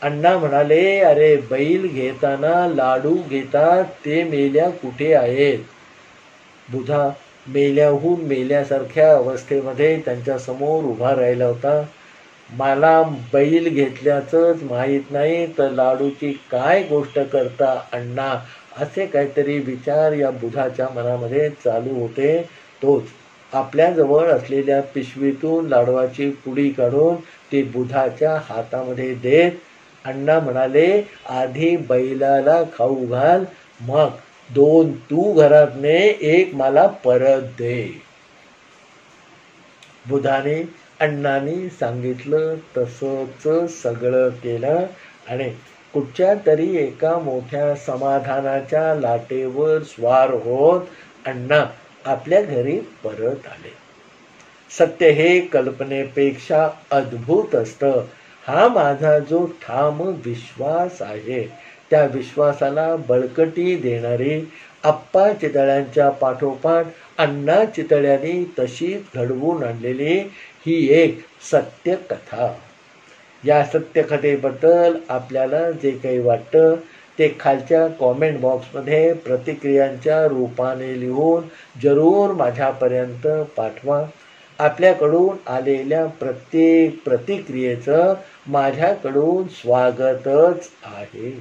अण्णा म्हणाले, अरे बैल घेताना लाडू घेतात ते मेल्या कुठे आहेत. बुधा मेल्याहून मेल्यासारख्या अवस्थेमध्ये त्यांच्या समोर उभा राहिला होता. मला बैल घेतल्याचंच माहीत नाही तर लाडूची काय गोष्ट करता अण्णा, असे काहीतरी विचार या बुधाच्या मनामध्ये चालू होते. तोच आपल्याजवळ असलेल्या पिशवीतून लाडवाची पुडी काढून ती बुधाच्या हातामध्ये देत अण्णा म्हणाले, आधी बैलाला खाऊ घाल, मग 2 तू घरात ने, 1 मला परत दे. बुधाने अण्णांनी सांगितलं तसंच सगळं केलं आणि कुठच्या तरी एका मोठ्या समाधानाच्या लाटेवर स्वार होत अण्णा आपल्या घरी परत आले. सत्य हे कल्पनेपेक्षा अद्भुत असतं. हा माझा जो ठाम विश्वास आहे त्या विश्वासाला बळकटी देणारी आप्पा चितळ्यांच्या पाठोपाठ अण्णा चितळ्यांनी तशीच घडवून आणलेली ही एक सत्य कथा. या सत्यकथेबद्दल आपल्याला जे काही वाटतं ते खालच्या कॉमेंट बॉक्समध्ये प्रतिक्रियांच्या रूपाने लिहून जरूर माझ्यापर्यंत पाठवा. आपल्याकडून आलेल्या प्रत्येक प्रतिक्रियेचं माझ्याकडून स्वागतच आहे.